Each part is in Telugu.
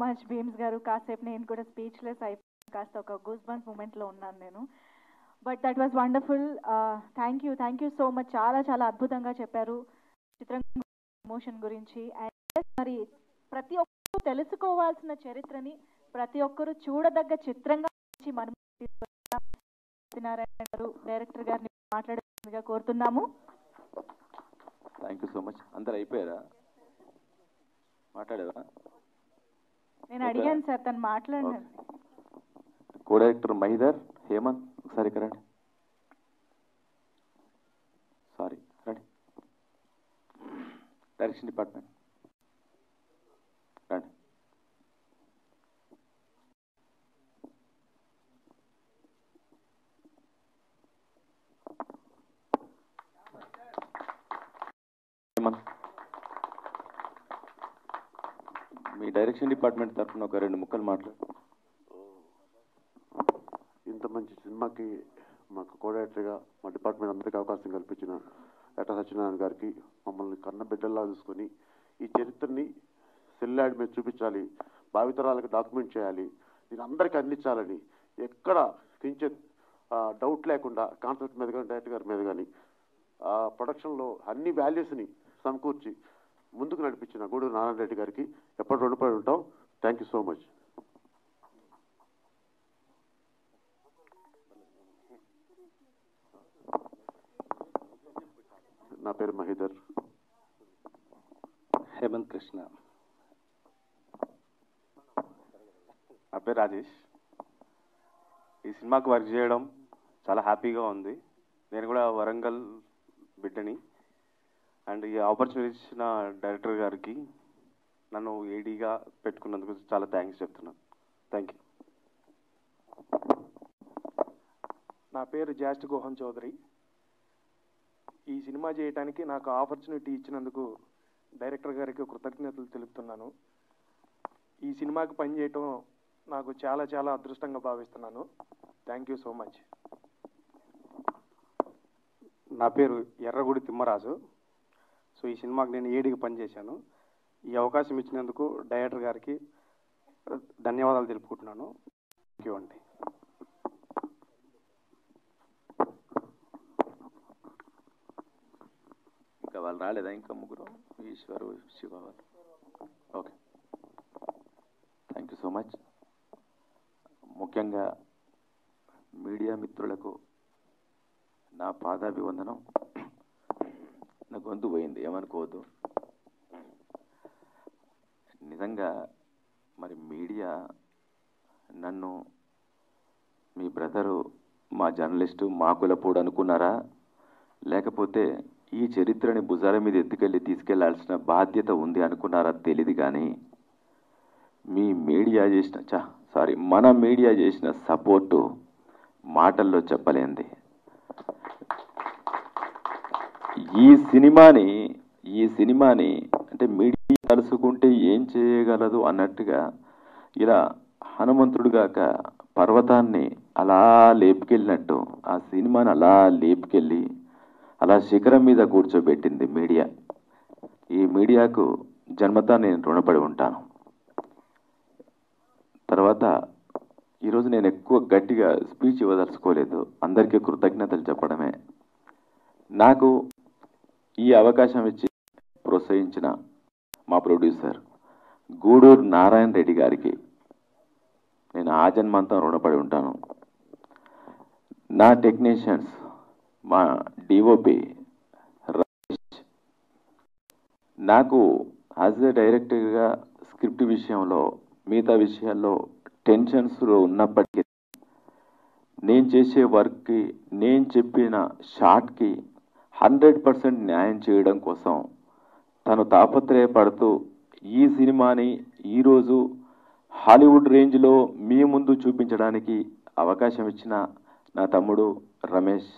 మచ్ భీమ్స్ గారు. కాసేపు నేను కూడా స్పీచ్లెస్ అయిపోయాను, కాస్త ఒక గూస్ బంప్స్ మూమెంట్లో ఉన్నాను నేను. But that was wonderful. Thank you so much. చాలా చాలా అద్భుతంగా చెప్పారు చిత్రం ఎమోషన్ గురించి. అండ్ మరి ప్రతి ఒక్కరూ తెలుసుకోవాల్సిన చరిత్రని ప్రతి ఒక్కరూ చూడదగ్గ చిత్రంగా మనం సత్యనారాయణ గారు డైరెక్టర్ గారిని మాట్లాడాల్సిందిగా కోరుతున్నాము. Thank you so much. అందరు అయిపోయారా? మాట్లాడారా? నేను అడిగాను సార్, తను మాట్లాడినాను. కో డైరెక్టర్ మహిదర్, హేమంత్ ఒకసారి ఇక్కడ రండి. సారీ రండి. డైరెక్షన్ డిపార్ట్మెంట్ రండి. మీ డైరెక్షన్ డిపార్ట్మెంట్ తరఫున ఒక 2 ముక్కలు మాట్లాడు. ఇంత మంచి సినిమాకి మాకు కో డైరెక్టర్గా మా డిపార్ట్మెంట్ అందరికీ అవకాశం కల్పించిన ఏటా సత్యనారాయణ గారికి, మమ్మల్ని కన్న బిడ్డల్లా చూసుకొని ఈ చరిత్రని సెల్ యాడ్ మీద చూపించాలి, భావితరాలకు డాక్యుమెంట్ చేయాలి, దీన్ని అందరికీ అందించాలని ఎక్కడ కించిత్ డౌట్ లేకుండా కాన్సెప్ట్ మీద కానీ డైరెక్టర్ గారి మీద కానీ ప్రొడక్షన్లో అన్ని వాల్యూస్ని సమకూర్చి ముందుకు నడిపించిన గూడూరు నారాయణ రెడ్డి గారికి ఎప్పటి రుణపడి ఉంటాం. Thank you so much. నా పేరు మహిదర్. హేమంత్ కృష్ణ. నా పేరు రాజేష్. ఈ సినిమాకి వర్క్ చేయడం చాలా హ్యాపీగా ఉంది. నేను కూడా వరంగల్ బిడ్డని. అండ్ ఈ ఆపర్చునిటీ ఇచ్చిన డైరెక్టర్ గారికి నన్ను ఏడీగా పెట్టుకున్నందుకు చాలా థ్యాంక్స్ చెప్తున్నాను. Thank you. నా పేరు జాస్ట్ గోహన్ చౌదరి. ఈ సినిమా చేయడానికి నాకు ఆపర్చునిటీ ఇచ్చినందుకు డైరెక్టర్ గారికి కృతజ్ఞతలు తెలుపుతున్నాను. ఈ సినిమాకి పనిచేయటం నాకు చాలా చాలా అదృష్టంగా భావిస్తున్నాను. Thank you so much. నా పేరు ఎర్రగుడి తిమ్మరాజు. సో ఈ సినిమాకి నేను ఏడీగా పనిచేశాను. ఈ అవకాశం ఇచ్చినందుకు డైరెక్టర్ గారికి ధన్యవాదాలు తెలుపుకుంటున్నాను. థ్యాంక్ యూ అండి. ఇంకా వాళ్ళు రాలేదా? ఇంకా ముగ్గురు, ఈశ్వరు, శివ వాళ్ళు. Okay, thank you so much. ముఖ్యంగా మీడియా మిత్రులకు నా పాదాభివందనం. నా గొంతు పోయింది, ఏమనుకోవద్దు. నిజంగా మరి మీడియా నన్ను మీ బ్రదరు, మా జర్నలిస్టు, మా కులపోడు అనుకున్నారా, లేకపోతే ఈ చరిత్రని భుజాల మీద తీసుకెళ్లాల్సిన బాధ్యత ఉంది అనుకున్నారా తెలియదు. కానీ మన మీడియా చేసిన సపోర్టు మాటల్లో చెప్పలేంది. ఈ సినిమాని అంటే మీడియా తలుసుకుంటే ఏం చేయగలదు అన్నట్టుగా ఇలా హనుమంతుడుగాక పర్వతాన్ని అలా లేపుకెళ్ళినట్టు ఆ సినిమాని అలా లేపుకెళ్ళి అలా శిఖరం మీద కూర్చోబెట్టింది మీడియా. ఈ మీడియాకు జన్మతా నేను రుణపడి ఉంటాను. తర్వాత ఈరోజు నేను ఎక్కువ గట్టిగా స్పీచ్ ఇవ్వదలుచుకోలేదు, అందరికీ కృతజ్ఞతలు చెప్పడమే. నాకు ఈ అవకాశం ఇచ్చి ప్రోత్సహించిన మా ప్రొడ్యూసర్ గూడూరు నారాయణ రెడ్డి గారికి నేను ఆజన్మంతం రుణపడి ఉంటాను. నా టెక్నీషియన్స్, మా డిఓపి రమేష్, నాకు యాజ్ ఎ డైరెక్టర్గా స్క్రిప్ట్ విషయంలో మిగతా విషయాల్లో టెన్షన్స్లో ఉన్నప్పటికీ నేను చేసే వర్క్కి, నేను చెప్పిన షాట్కి 100% న్యాయం చేయడం కోసం తను తాపత్రయపడుతూ ఈ సినిమాని ఈరోజు హాలీవుడ్ రేంజ్లో మీ ముందు చూపించడానికి అవకాశం ఇచ్చిన నా తమ్ముడు రమేష్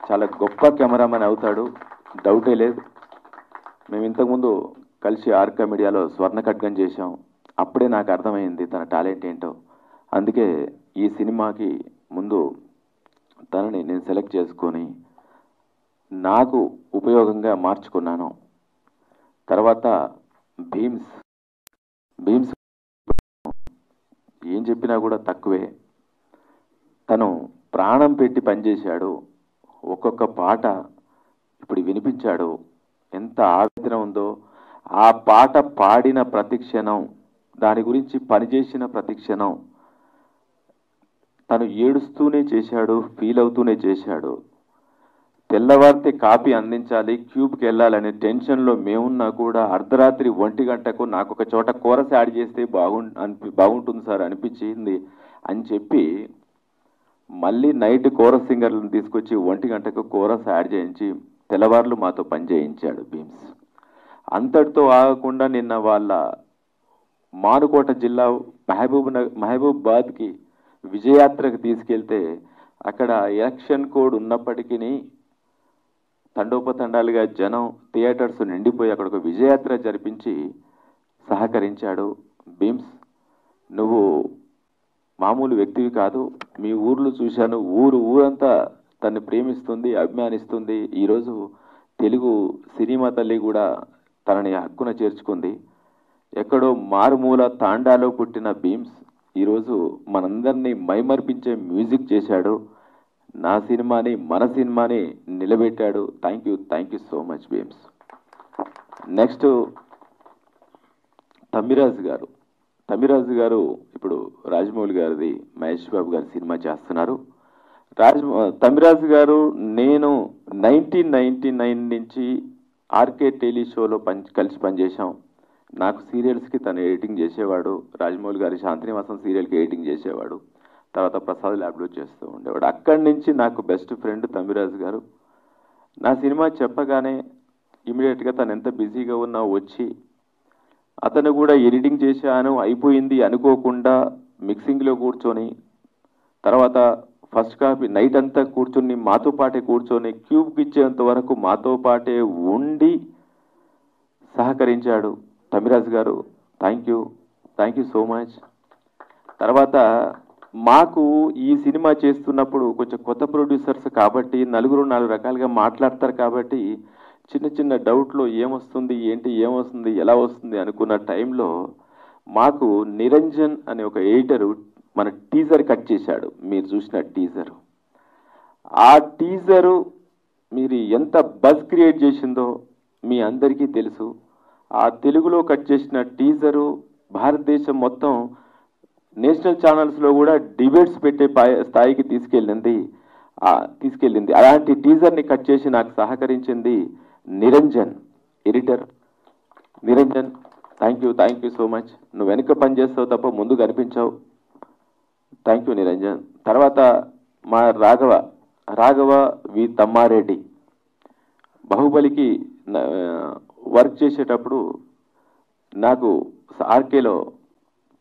చాలా గొప్ప కెమెరామెన్ అవుతాడు, డౌటే లేదు. మేము ఇంతకుముందు కలిసి ఆర్కా మీడియాలో స్వర్ణ ఖడ్గం చేశాం. అప్పుడే నాకు అర్థమైంది తన టాలెంట్ ఏంటో. అందుకే ఈ సినిమాకి ముందు తనని నేను సెలెక్ట్ చేసుకొని నాకు ఉపయోగంగా మార్చుకున్నాను. తర్వాత భీమ్స్ ఏం చెప్పినా కూడా తక్కువే. తను ప్రాణం పెట్టి పనిచేశాడు. ఒక్కొక్క పాట ఇప్పుడు వినిపించాడు. ఎంత ఆవేదన ఉందో ఆ పాట పాడిన ప్రతి క్షణం, దాని గురించి పనిచేసిన ప్రతి క్షణం తను ఏడుస్తూనే చేశాడు, ఫీల్ అవుతూనే చేశాడు. తెల్లవారితే కాపీ అందించాలి, క్యూబ్కి వెళ్ళాలనే టెన్షన్లో మేమున్నా కూడా అర్ధరాత్రి 1 గంటకు నాకు ఒక చోట కోరస్ యాడ్ చేస్తే బాగుంటుంది సార్ అనిపించింది అని చెప్పి మళ్ళీ నైట్ కోరస్ సింగర్లను తీసుకొచ్చి 1 గంటకు కోరస్ యాడ్ చేయించి తెల్లవార్లు మాతో పని చేయించాడు భీమ్స్. అంతటితో ఆగకుండా నిన్న వాళ్ళ మానుకోట జిల్లా మహబూబాబాద్కి విజయయాత్రకు తీసుకెళ్తే అక్కడ ఎలక్షన్ కోడ్ ఉన్నప్పటికీ తండోపతండాలుగా జనం, థియేటర్స్ నిండిపోయి అక్కడ ఒక విజయయాత్ర జరిపించి సహకరించాడు. భీమ్స్, నువ్వు మామూలు వ్యక్తివి కాదు. మీ ఊర్లో చూశాను, ఊరంతా తన్ని ప్రేమిస్తుంది, అభిమానిస్తుంది. ఈరోజు తెలుగు సినిమా తల్లి కూడా తనని హక్కున చేర్చుకుంది. ఎక్కడో మారుమూల తాండాలో పుట్టిన భీమ్స్ ఈరోజు మనందరినీ మైమర్పించే మ్యూజిక్ చేశాడు. నా సినిమాని, మన సినిమాని నిలబెట్టాడు. Thank you so much Bheems. Next Tammiraju గారు ఇప్పుడు రాజమౌళి గారిది మహేష్ బాబు గారి సినిమా చేస్తున్నారు. తమ్మిరాజు గారు నేను 1999 నుంచి ఆర్కే టెలి షోలో కలిసి పనిచేశాం. నాకు సీరియల్స్కి తను ఎడిటింగ్ చేసేవాడు. రాజమౌళి గారి శాంతినివాసం సీరియల్కి ఎడిటింగ్ చేసేవాడు. తర్వాత ప్రసాద్ ల్యాబ్లో చేస్తూ ఉండేవాడు. అక్కడి నుంచి నాకు బెస్ట్ ఫ్రెండ్ తమ్మిరాజు గారు. నా సినిమా చెప్పగానే ఇమీడియట్గా తను ఎంత బిజీగా ఉన్నా వచ్చి అతను కూడా ఎడిటింగ్ చేశాను అయిపోయింది అనుకోకుండా మిక్సింగ్లో కూర్చొని, తర్వాత ఫస్ట్ కాపీ నైట్ అంతా కూర్చొని మాతో పాటే కూర్చొని క్యూబ్కి ఇచ్చేంత వరకు మాతో పాటే ఉండి సహకరించాడు. తమ్మిరాజు గారు థ్యాంక్ యూ సో మచ్. తర్వాత మాకు ఈ సినిమా చేస్తున్నప్పుడు కొంచెం కొత్త ప్రొడ్యూసర్స్ కాబట్టి నలుగురు 4 రకాలుగా మాట్లాడతారు కాబట్టి చిన్న చిన్న డౌట్లో ఏమొస్తుంది ఎలా వస్తుంది అనుకున్న టైంలో మాకు నిరంజన్ అనే ఒక ఎడిటరు మన టీజర్ కట్ చేశాడు. మీరు చూసిన టీజరు, ఆ టీజరు మీరు ఎంత బజ్ క్రియేట్ చేసిందో మీ అందరికీ తెలుసు. ఆ తెలుగులో కట్ చేసిన టీజరు భారతదేశం మొత్తం నేషనల్ ఛానల్స్లో కూడా డిబేట్స్ పెట్టే స్థాయికి తీసుకెళ్ళింది. అలాంటి టీజర్ని కట్ చేసి నాకు సహకరించింది Niranjan, editor Niranjan. Thank you so much. నువ్వు వెనక పని చేస్తావు తప్ప ముందు కనిపించావు. Thank you Niranjan. తర్వాత మా రాఘవ వి తమ్మారెడ్డి బాహుబలికి వర్క్ చేసేటప్పుడు నాకు ఆర్కేలో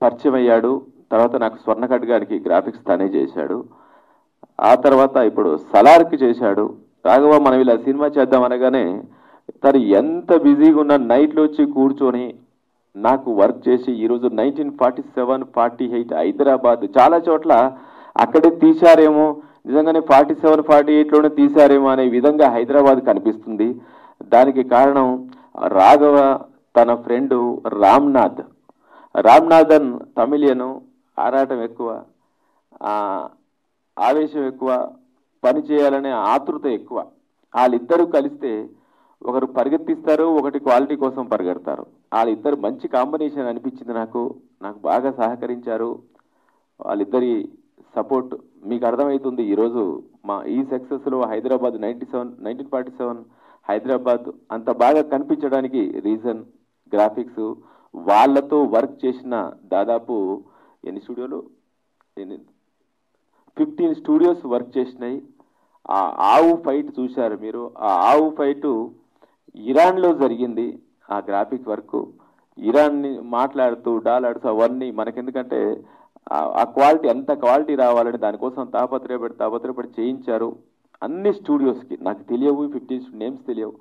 పరిచయం అయ్యాడు. తర్వాత నాకు స్వర్ణకట్ గారికి గ్రాఫిక్స్ తనే చేశాడు. ఆ తర్వాత ఇప్పుడు సలార్కి చేశాడు. రాఘవ మనం ఇలా సినిమా చేద్దాం అనగానే తను ఎంత బిజీగా ఉన్న నైట్లో వచ్చి కూర్చొని నాకు వర్క్ చేసి ఈరోజు 1947, 48 హైదరాబాద్ చాలా చోట్ల అక్కడే తీశారేమో, నిజంగానే 47, 48లోనే తీశారేమో అనే విధంగా హైదరాబాద్ కనిపిస్తుంది. దానికి కారణం రాఘవ, తన ఫ్రెండు రామ్నాథన్ తమిళియను, ఆరాటం ఎక్కువ, ఆవేశం ఎక్కువ, పని చేయాలనే ఆతృత ఎక్కువ. వాళ్ళిద్దరూ కలిస్తే ఒకరు పరిగెత్తిస్తారు, ఒకటి క్వాలిటీ కోసం పరిగెడతారు. వాళ్ళిద్దరు మంచి కాంబినేషన్ అనిపించింది. నాకు బాగా సహకరించారు. వాళ్ళిద్దరి సపోర్ట్ మీకు అర్థమవుతుంది. ఈరోజు మా ఈ సక్సెస్లో హైదరాబాద్ 1947 హైదరాబాద్ అంత బాగా కనిపించడానికి రీజన్ గ్రాఫిక్స్. వాళ్ళతో వర్క్ చేసిన దాదాపు ఎన్ని స్టూడియోలు, 15 స్టూడియోస్ వర్క్ చేసినాయి. ఆ ఆవు ఫైట్ చూశారు మీరు. ఆ ఆవు ఫైటు ఇరాన్లో జరిగింది. ఆ గ్రాఫిక్ వర్క్ ఇరాన్ని మాట్లాడుతూ డాలాడుతూ అవన్నీ మనకెందుకంటే ఆ క్వాలిటీ, ఎంత క్వాలిటీ రావాలని దానికోసం తాపత్రయపడి చేయించారు. అన్ని స్టూడియోస్కి నాకు తెలియవు, 15 నేమ్స్ తెలియవు.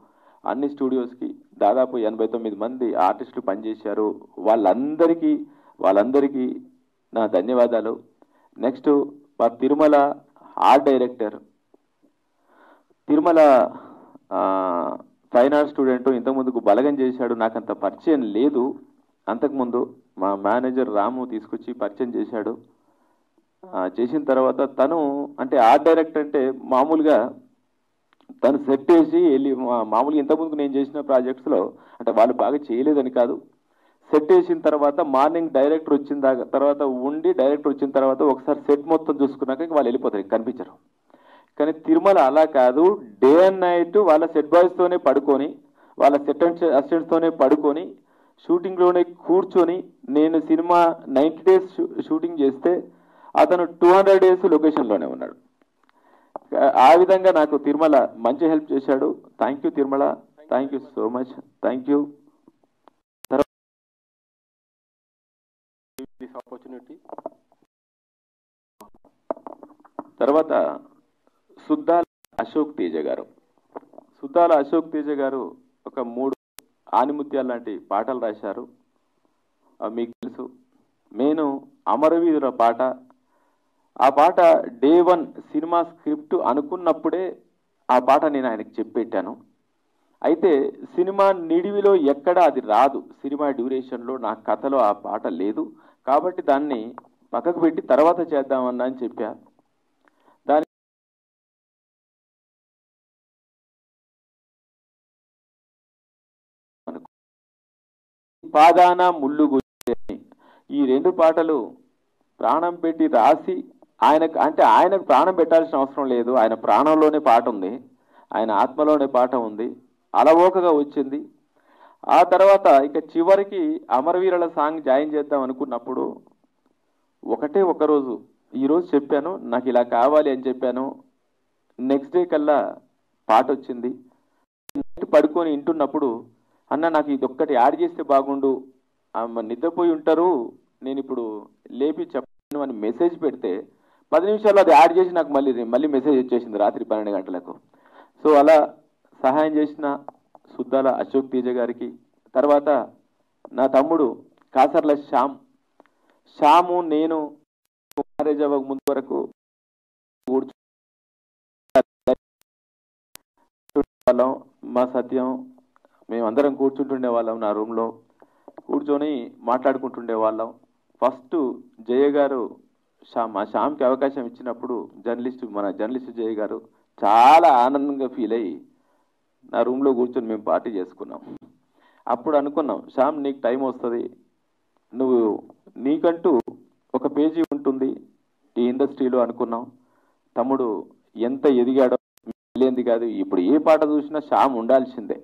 అన్ని స్టూడియోస్కి దాదాపు 89 మంది ఆర్టిస్టులు పనిచేశారు. వాళ్ళందరికీ నా ధన్యవాదాలు. నెక్స్ట్ మా Tirumala art director, Tirumala fine art student, ఇంతకుముందుకు బలగం చేశాడు. నాకు అంత పరిచయం లేదు అంతకుముందు. మా మేనేజర్ రాము తీసుకొచ్చి పరిచయం చేశాడు. చేసిన తర్వాత తను అంటే ఆర్ట్ డైరెక్టర్ అంటే మామూలుగా తను సెట్ చేసి వెళ్ళి మామూలుగా ఇంతకుముందు నేను చేసిన ప్రాజెక్ట్స్లో అంటే వాళ్ళు బాగా చేయలేదని కాదు, సెట్ వేసిన తర్వాత మార్నింగ్ డైరెక్టర్ వచ్చిన తర్వాత ఉండి డైరెక్టర్ వచ్చిన తర్వాత ఒకసారి సెట్ మొత్తం చూసుకున్నాక వాళ్ళు వెళ్ళిపోతారు, కనిపించరు. కానీ తిరుమల అలా కాదు, డే అండ్ నైట్ వాళ్ళ సెట్ బాయ్స్తోనే పడుకొని వాళ్ళ సెట్ అసిస్టెంట్స్తోనే పడుకొని షూటింగ్లోనే కూర్చొని నేను సినిమా 90 days షూటింగ్ చేస్తే అతను 200 days లొకేషన్లోనే ఉన్నాడు. ఆ విధంగా నాకు తిరుమల మంచి హెల్ప్ చేశాడు. Thank you Tirumala, thank you so much, thank you. తర్వాత సుద్దాల అశోక్ తేజ గారు. సుద్దాల అశోక్ తేజ గారు ఒక 3 ఆనిముత్యాల లాంటి పాటలు రాశారు. మీకు తెలుసు, నేను అమరవీరుల పాట, ఆ పాట డే 1 సినిమా స్క్రిప్ట్ అనుకున్నప్పుడే ఆ పాట నేను ఆయనకి చెప్పెట్టాను. అయితే సినిమా నిడివిలో ఎక్కడ అది రాదు, సినిమా డ్యూరేషన్లో నా కథలో ఆ పాట లేదు, కాబట్టి దాన్ని పక్కకు పెట్టి తర్వాత చేద్దామన్నా అని చెప్పా. దాని పాదాన ముళ్ళు గుచ్చి ఈ 2 పాటలు ప్రాణం పెట్టి రాసి ఆయనకు ప్రాణం పెట్టాల్సిన అవసరం లేదు, ఆయన ప్రాణంలోనే పాట ఉంది, ఆయన ఆత్మలోనే పాట ఉంది, అలవోకగా వచ్చింది. ఆ తర్వాత ఇక చివరికి అమరవీరుల సాంగ్ జాయిన్ చేద్దాం అనుకున్నప్పుడు ఒకరోజు ఈరోజు చెప్పాను నాకు ఇలా కావాలి అని చెప్పాను. నెక్స్ట్ డే కల్లా పాట వచ్చింది. పడుకొని వింటున్నప్పుడు అన్న నాకు ఇది ఒక్కటి యాడ్ చేస్తే బాగుండు, నిద్రపోయి ఉంటారు, నేను ఇప్పుడు లేపి చెప్పాను అని మెసేజ్ పెడితే 10 నిమిషాల్లో అది యాడ్ చేసి నాకు మళ్ళీ మెసేజ్ వచ్చేసింది రాత్రి 12 గంటలకు. సో అలా సహాయం చేసిన సుద్దాల అశోక్ తేజ గారికి, తర్వాత నా తమ్ముడు కాసర్ల శ్యాము నేను మ్యారేజ్ అవ్వక ముందు వరకు వాళ్ళం, మా సత్యం మేమందరం కూర్చుంటుండే వాళ్ళం, నా రూమ్లో కూర్చొని మాట్లాడుకుంటుండే వాళ్ళం. ఫస్ట్ జయ గారు మా శ్యామ్కి అవకాశం ఇచ్చినప్పుడు మన జర్నలిస్ట్ జయ గారు చాలా ఆనందంగా ఫీల్ అయ్యి నా రూమ్లో కూర్చొని మేము పార్టీ చేసుకున్నాం. అప్పుడు అనుకున్నాం, శ్యామ్ నీకు టైం వస్తుంది, నీకంటూ ఒక పేజీ ఉంటుంది ఈ ఇండస్ట్రీలో అనుకున్నాం. తమ్ముడు ఎంత ఎదిగాడో తెలియంది కాదు, ఇప్పుడు ఏ పాట చూసినా శ్యామ్ ఉండాల్సిందే.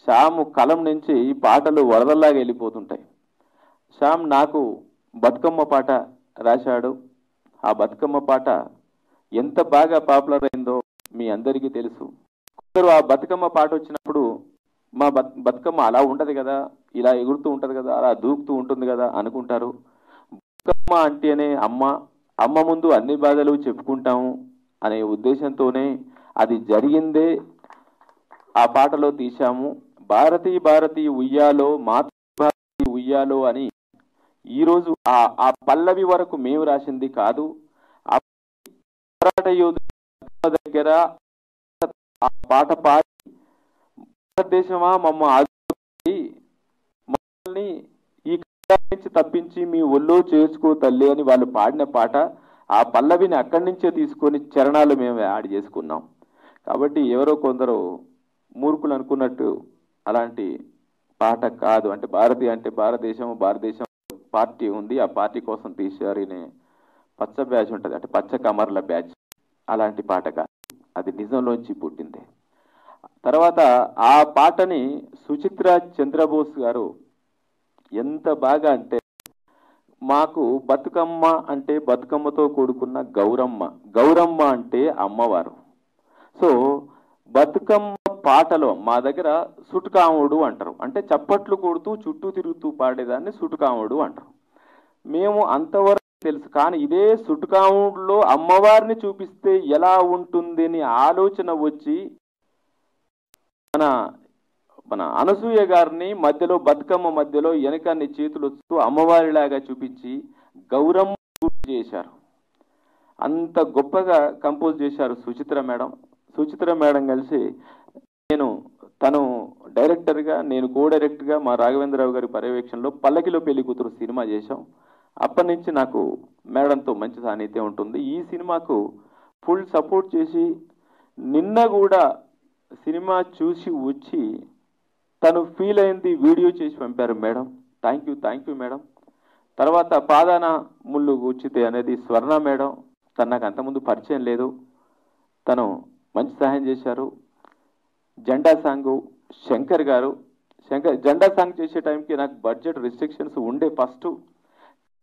శ్యామ్ కలం నుంచి ఈ పాటలు వరదల్లాగా వెళ్ళిపోతుంటాయి. శ్యామ్ నాకు బతుకమ్మ పాట రాశాడు. ఆ బతుకమ్మ పాట ఎంత బాగా పాపులర్ అయిందో మీ అందరికీ తెలుసు. కొందరు ఆ బతుకమ్మ పాట వచ్చినప్పుడు మా బతుకమ్మ అలా ఉండదు కదా, ఇలా ఎగురుతూ ఉంటుంది కదా, అలా దూకుతూ ఉంటుంది కదా అనుకుంటారు. బతుకమ్మ అంటేనే అమ్మ ముందు అన్ని బాధలు చెప్పుకుంటాము అనే ఉద్దేశంతోనే అది జరిగిందే ఆ పాటలో తీశాము. భారతీ ఉయ్యాలో మాతృభారతి ఉయ్యాలో అని ఈరోజు ఆ పల్లవి వరకు మేము రాసింది కాదు. ఆ పోరాట యోధుల దగ్గర ఆ పాట పాడి భారతదేశమా మమ్మల్ని ఈ నుంచి తప్పించి మీ ఒళ్ళో చేర్చుకో తల్లి అని వాళ్ళు పాడిన పాట. ఆ పల్లవిని అక్కడి నుంచే తీసుకొని చరణాలు మేము యాడ్ చేసుకున్నాం. కాబట్టి ఎవరో కొందరు మూర్ఖులు అనుకున్నట్టు అలాంటి పాట కాదు. అంటే భారతదేశం పార్టీ ఉంది, ఆ పార్టీ కోసం తీశారు. పచ్చ బ్యాచ్ ఉంటుంది, అంటే పచ్చ కమర్ల బ్యాచ్, అలాంటి పాట కాదు, అది నిజంలోంచి పుట్టింది. తర్వాత ఆ పాటని సుచిత్ర చంద్రబోస్ గారు ఎంత బాగా అంటే, మాకు బతుకమ్మ అంటే బతుకమ్మతో కూడుకున్న గౌరమ్మ అంటే అమ్మవారు. సో బతుకమ్మ పాటలో మా దగ్గర సుటుకాముడు అంటారు, అంటే చప్పట్లు కొడుతూ చుట్టూ తిరుగుతూ పాడేదాన్ని సుటుకాముడు అంటారు. మేము అంతవరకు తెలుసు. కానీ ఇదే సుటుకాముడులో అమ్మవారిని చూపిస్తే ఎలా ఉంటుంది అని ఆలోచన వచ్చి మన అనసూయ గారిని బతుకమ్మ మధ్యలో వెనకాన్ని చేతులు వస్తూ అమ్మవారిలాగా చూపించి గౌరమ్మ చేశారు. అంత గొప్పగా కంపోజ్ చేశారు సుచిత్ర మేడం కలిసి నేను తను డైరెక్టర్గా, నేను కో డైరెక్టర్గా మా రాఘవేంద్రరావు గారి పర్యవేక్షణలో పల్లకిలో పెళ్లి కూతురు సినిమా చేశాం. అప్పటి నుంచి నాకు మేడంతో మంచి సాన్నిధ్యం ఉంటుంది. ఈ సినిమాకు ఫుల్ సపోర్ట్ చేసి నిన్న కూడా సినిమా చూసి వచ్చి తను ఫీల్ అయింది వీడియో చేసి పంపారు మేడం. Thank you madam. తర్వాత పాదాన ముళ్ళు గుచ్చితే అనేది స్వర్ణ మేడం. తను నాకు అంతకుముందు పరిచయం లేదు, తను మంచి సహాయం చేశారు. జెండా సాంగ్ శంకర్ గారు, జెండా సాంగ్ చేసే టైంకి నాకు బడ్జెట్ రిస్ట్రిక్షన్స్ ఉండే ఫస్ట్.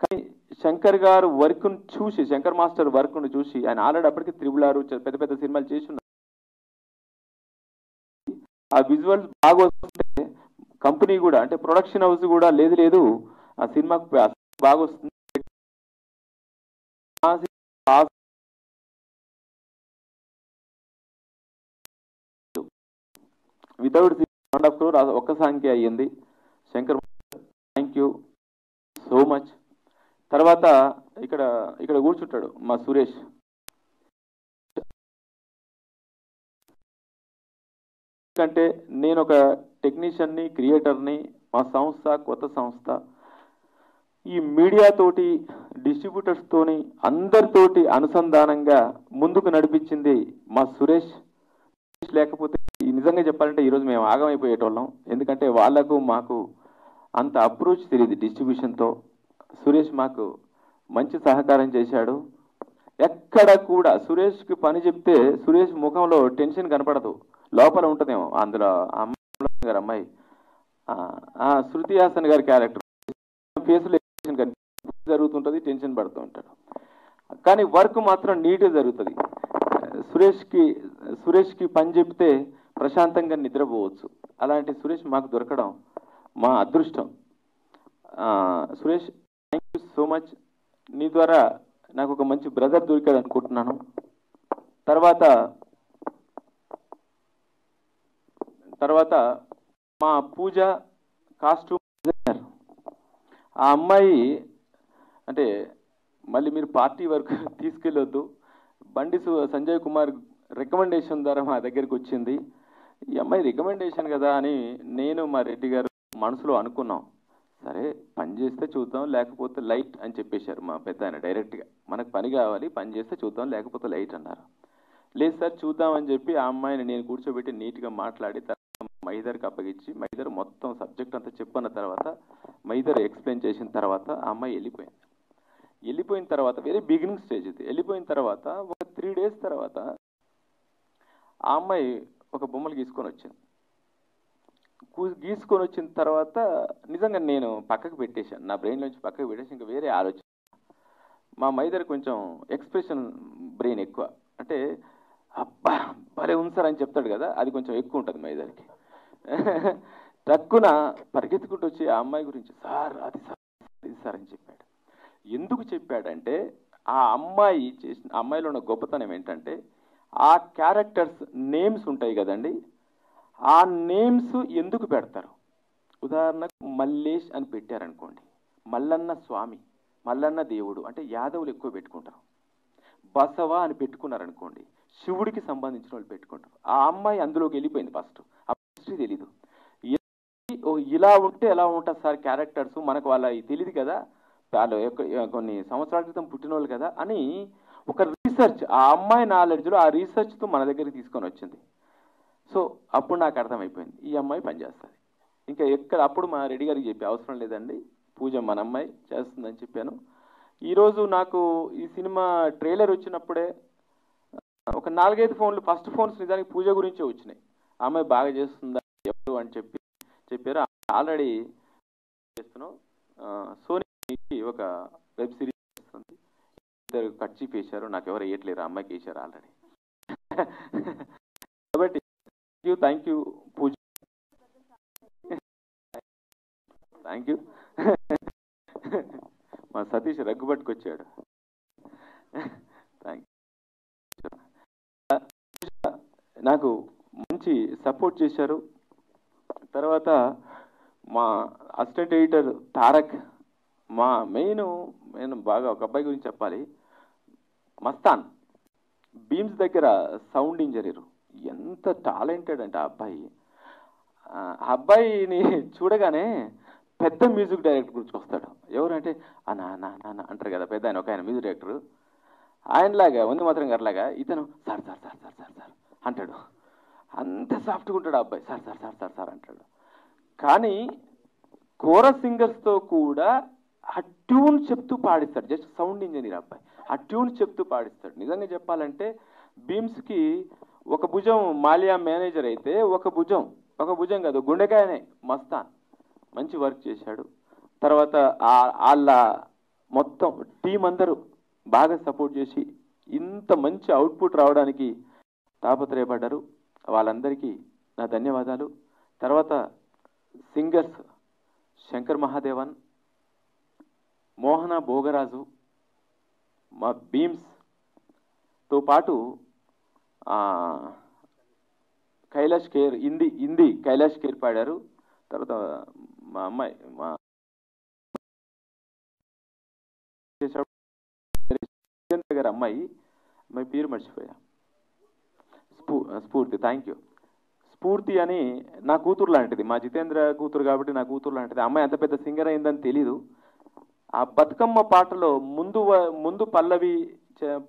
కానీ శంకర్ గారు వర్క్ను చూసి, శంకర్ మాస్టర్ వర్క్ను చూసి, ఆయన ఆల్రెడీ అప్పటికి 6 పెద్ద పెద్ద సినిమాలు చేసి ఉన్నారు. ఆ విజువల్స్ బాగా వస్తుంటే కంపెనీ కూడా, అంటే ప్రొడక్షన్ హౌస్ కూడా లేదు ఆ సినిమాకు బాగా వస్తుంది. వితౌట్ 1.5 crore ఒక్క సాంగ్కి అయ్యింది. Shankar thank you so much. తర్వాత ఇక్కడ కూర్చుంటాడు మా సురేష్. ఎందుకంటే నేను ఒక టెక్నీషియన్ని, క్రియేటర్ని. మా సంస్థ కొత్త సంస్థ. ఈ మీడియాతోటి, డిస్ట్రిబ్యూటర్స్తోని, అందరితోటి అనుసంధానంగా ముందుకు నడిపించింది మా సురేష్. లేకపోతే నిజంగా చెప్పాలంటే ఈరోజు మేము ఆగమైపోయేటోళ్ళం. ఎందుకంటే వాళ్లకు మాకు అంత అప్రోచ్ తెలియదు డిస్ట్రిబ్యూషన్తో. సురేష్ మాకు మంచి సహకారం చేశాడు. ఎక్కడ కూడా సురేష్కి పని చెప్తే సురేష్ ముఖంలో టెన్షన్ కనపడదు, లోపల ఉంటుందేమో. అందులో అమ్మాయి శృతి హాసన్ గారి క్యారెక్టర్ ఫేస్లో జరుగుతుంటుంది, టెన్షన్ పడుతూ ఉంటాడు. కానీ వర్క్ మాత్రం నీట్గా జరుగుతుంది. సురేష్కి పని చెప్తే ప్రశాంతంగా నిద్రపోవచ్చు. అలాంటి సురేష్ మాకు దొరకడం మా అదృష్టం. Suresh thank you so much. నీ ద్వారా నాకు ఒక మంచి బ్రదర్ దొరికాడు అనుకుంటున్నాను. తర్వాత మా పూజ కాస్ట్యూమ్ డిజైనర్, ఆ అమ్మాయి అంటే మళ్ళీ మీరు పార్టీ వరకు తీసుకెళ్ళొద్దు. బండి సంజయ్ కుమార్ రికమెండేషన్ ద్వారా మా దగ్గరికి వచ్చింది. ఈ అమ్మాయి రికమెండేషన్ కదా అని నేను మా రెడ్డి గారు మనసులో అనుకున్నాం. సరే పని చేస్తే చూద్దాం, లేకపోతే లైట్ అని చెప్పేశారు మా పెద్ద ఆయన డైరెక్ట్గా. మనకు పని కావాలి, పని చేస్తే చూద్దాం, లేకపోతే లైట్ అన్నారు. లేదు సార్ చూద్దాం అని చెప్పి ఆ అమ్మాయిని నేను కూర్చోబెట్టి నీట్గా మాట్లాడి తర్వాత మైదర్కి అప్పగించి, మైదర్ మొత్తం సబ్జెక్ట్ అంతా చెప్పన్న తర్వాత, మైదర్ ఎక్స్ప్లెయిన్ చేసిన తర్వాత ఆ అమ్మాయి వెళ్ళిపోయిన తర్వాత వెరీ బిగినింగ్ స్టేజ్ ఇది. వెళ్ళిపోయిన తర్వాత ఒక 3 days తర్వాత ఆ అమ్మాయి ఒక బొమ్మలు గీసుకొని వచ్చిన తర్వాత నిజంగా నేను పక్కకు పెట్టేశాను, నా బ్రెయిన్ నుంచి పక్కకు పెట్టేసి ఇంకా వేరే ఆలోచన. మా మైదర్ కొంచెం ఎక్స్ప్రెషన్ బ్రెయిన్ ఎక్కువ, అంటే అబ్బా భలే ఉంది సార్ అని చెప్తాడు కదా, అది కొంచెం ఎక్కువ ఉంటుంది మైదర్కి. తక్కువ పరిగెత్తుకుంటూ వచ్చి ఆ అమ్మాయి గురించి సార్ అది సార్ అని చెప్పాడు. ఎందుకు చెప్పాడంటే ఆ అమ్మాయిలో ఉన్న గొప్పతనం ఏంటంటే ఆ క్యారెక్టర్స్ నేమ్స్ ఉంటాయి కదండి, ఆ నేమ్స్ ఎందుకు పెడతారు. ఉదాహరణకు మల్లేష్ అని పెట్టారనుకోండి, మల్లన్న స్వామి, మల్లన్న దేవుడు అంటే యాదవులు ఎక్కువ పెట్టుకుంటారు. బసవ అని పెట్టుకున్నారనుకోండి, శివుడికి సంబంధించిన వాళ్ళు పెట్టుకుంటారు. ఆ అమ్మాయి అందులోకి వెళ్ళిపోయింది. ఫస్ట్ హిస్టరీ తెలీదు, ఇలా ఉంటే ఎలా ఉంటుంది సార్ క్యారెక్టర్స్, మనకు వాళ్ళ తెలియదు కదా, వాళ్ళు కొన్ని సంవత్సరాల క్రితం పుట్టిన వాళ్ళు కదా అని ఒక రీసెర్చ్, ఆ అమ్మాయి నాలెడ్జ్లో ఆ రీసెర్చ్తో మన దగ్గరికి తీసుకొని వచ్చింది. సో అప్పుడు నాకు అర్థమైపోయింది ఈ అమ్మాయి పనిచేస్తుంది. ఇంకా అప్పుడు మా రెడ్డి గారికి చెప్పి అవసరం లేదండి, పూజ మన అమ్మాయి చేస్తుందని చెప్పాను. ఈరోజు నాకు ఈ సినిమా ట్రైలర్ వచ్చినప్పుడే ఒక 4-5 ఫోన్లు, ఫస్ట్ ఫోన్స్ నిజానికి పూజ గురించే వచ్చినాయి. ఆ అమ్మాయి బాగా చేస్తుందా ఎవరు అని చెప్పారు. ఆల్రెడీ చేస్తున్నాం. సోనీ ఒక వెబ్ సిరీస్ చేస్తుంది, ఇద్దరు కట్ చీఫ్ వేశారు, నాకు ఎవరు వేయట్లేరు, అమ్మాయికి వేశారు ఆల్రెడీ. కాబట్టి thank you Pooja, thank you. మా సతీష్ రగ్గుబట్టుకొచ్చాడు. Thank you. నాకు మంచి సపోర్ట్ చేశారు. తర్వాత మా అసిస్టెంట్ ఎడిటర్ తారక్, మా మెయిన్ బాగా ఒక అబ్బాయి గురించి చెప్పాలి, మస్తాన్ బీమ్స్ దగ్గర సౌండ్ ఇంజనీర్. ఎంత టాలెంటెడ్ అంటే ఆ అబ్బాయి. ఆ అబ్బాయిని చూడగానే పెద్ద మ్యూజిక్ డైరెక్టర్ గురించి వస్తాడు. ఎవరంటే నా నా నా అంటారు కదా పెద్ద ఆయన, ఒక ఆయన మ్యూజిక్ డైరెక్టర్. ఆయనలాగా వంది మాత్రం గారిలాగా ఇతను sir sir sir sir sir sir అంటాడు. అంత సాఫ్ట్గా ఉంటాడు ఆ అబ్బాయి. Sir sir sir sir sir అంటాడు. కానీ కోరస్ సింగర్స్తో కూడా ఆ ట్యూన్ చెప్తూ పాడిస్తాడు. జస్ట్ సౌండ్ ఇంజనీర్ అబ్బాయి. ఆ ట్యూన్ చెప్తూ పాడిస్తాడు. నిజంగా చెప్పాలంటే బీమ్స్కి ఒక భుజం మాలియా మేనేజర్ అయితే ఒక భుజం కాదు గుండెకాయనే మస్తాన్. మంచి వర్క్ చేశాడు. తర్వాత వాళ్ళ మొత్తం టీం అందరూ బాగా సపోర్ట్ చేసి ఇంత మంచి అవుట్పుట్ రావడానికి తాపత్రయపడ్డారు. వాళ్ళందరికీ నా ధన్యవాదాలు. తర్వాత సింగర్స్ శంకర్ మహాదేవన్, మోహన భోగరాజు, మా బీమ్స్తో పాటు కైలాష్ ఖేర్ హిందీ కైలాష్ ఖేర్ పాడారు. తర్వాత మా అమ్మాయి గారి అమ్మాయి పేరు మర్చిపోయా, స్ఫూర్తి. Thank you. స్ఫూర్తి అని నా కూతురు లాంటిది, మా జితేంద్ర కూతురు కాబట్టి నా కూతురు లాంటిది. అమ్మాయి అంత పెద్ద సింగర్ అయిందని తెలీదు. ఆ బతుకమ్మ పాటలో ముందు పల్లవి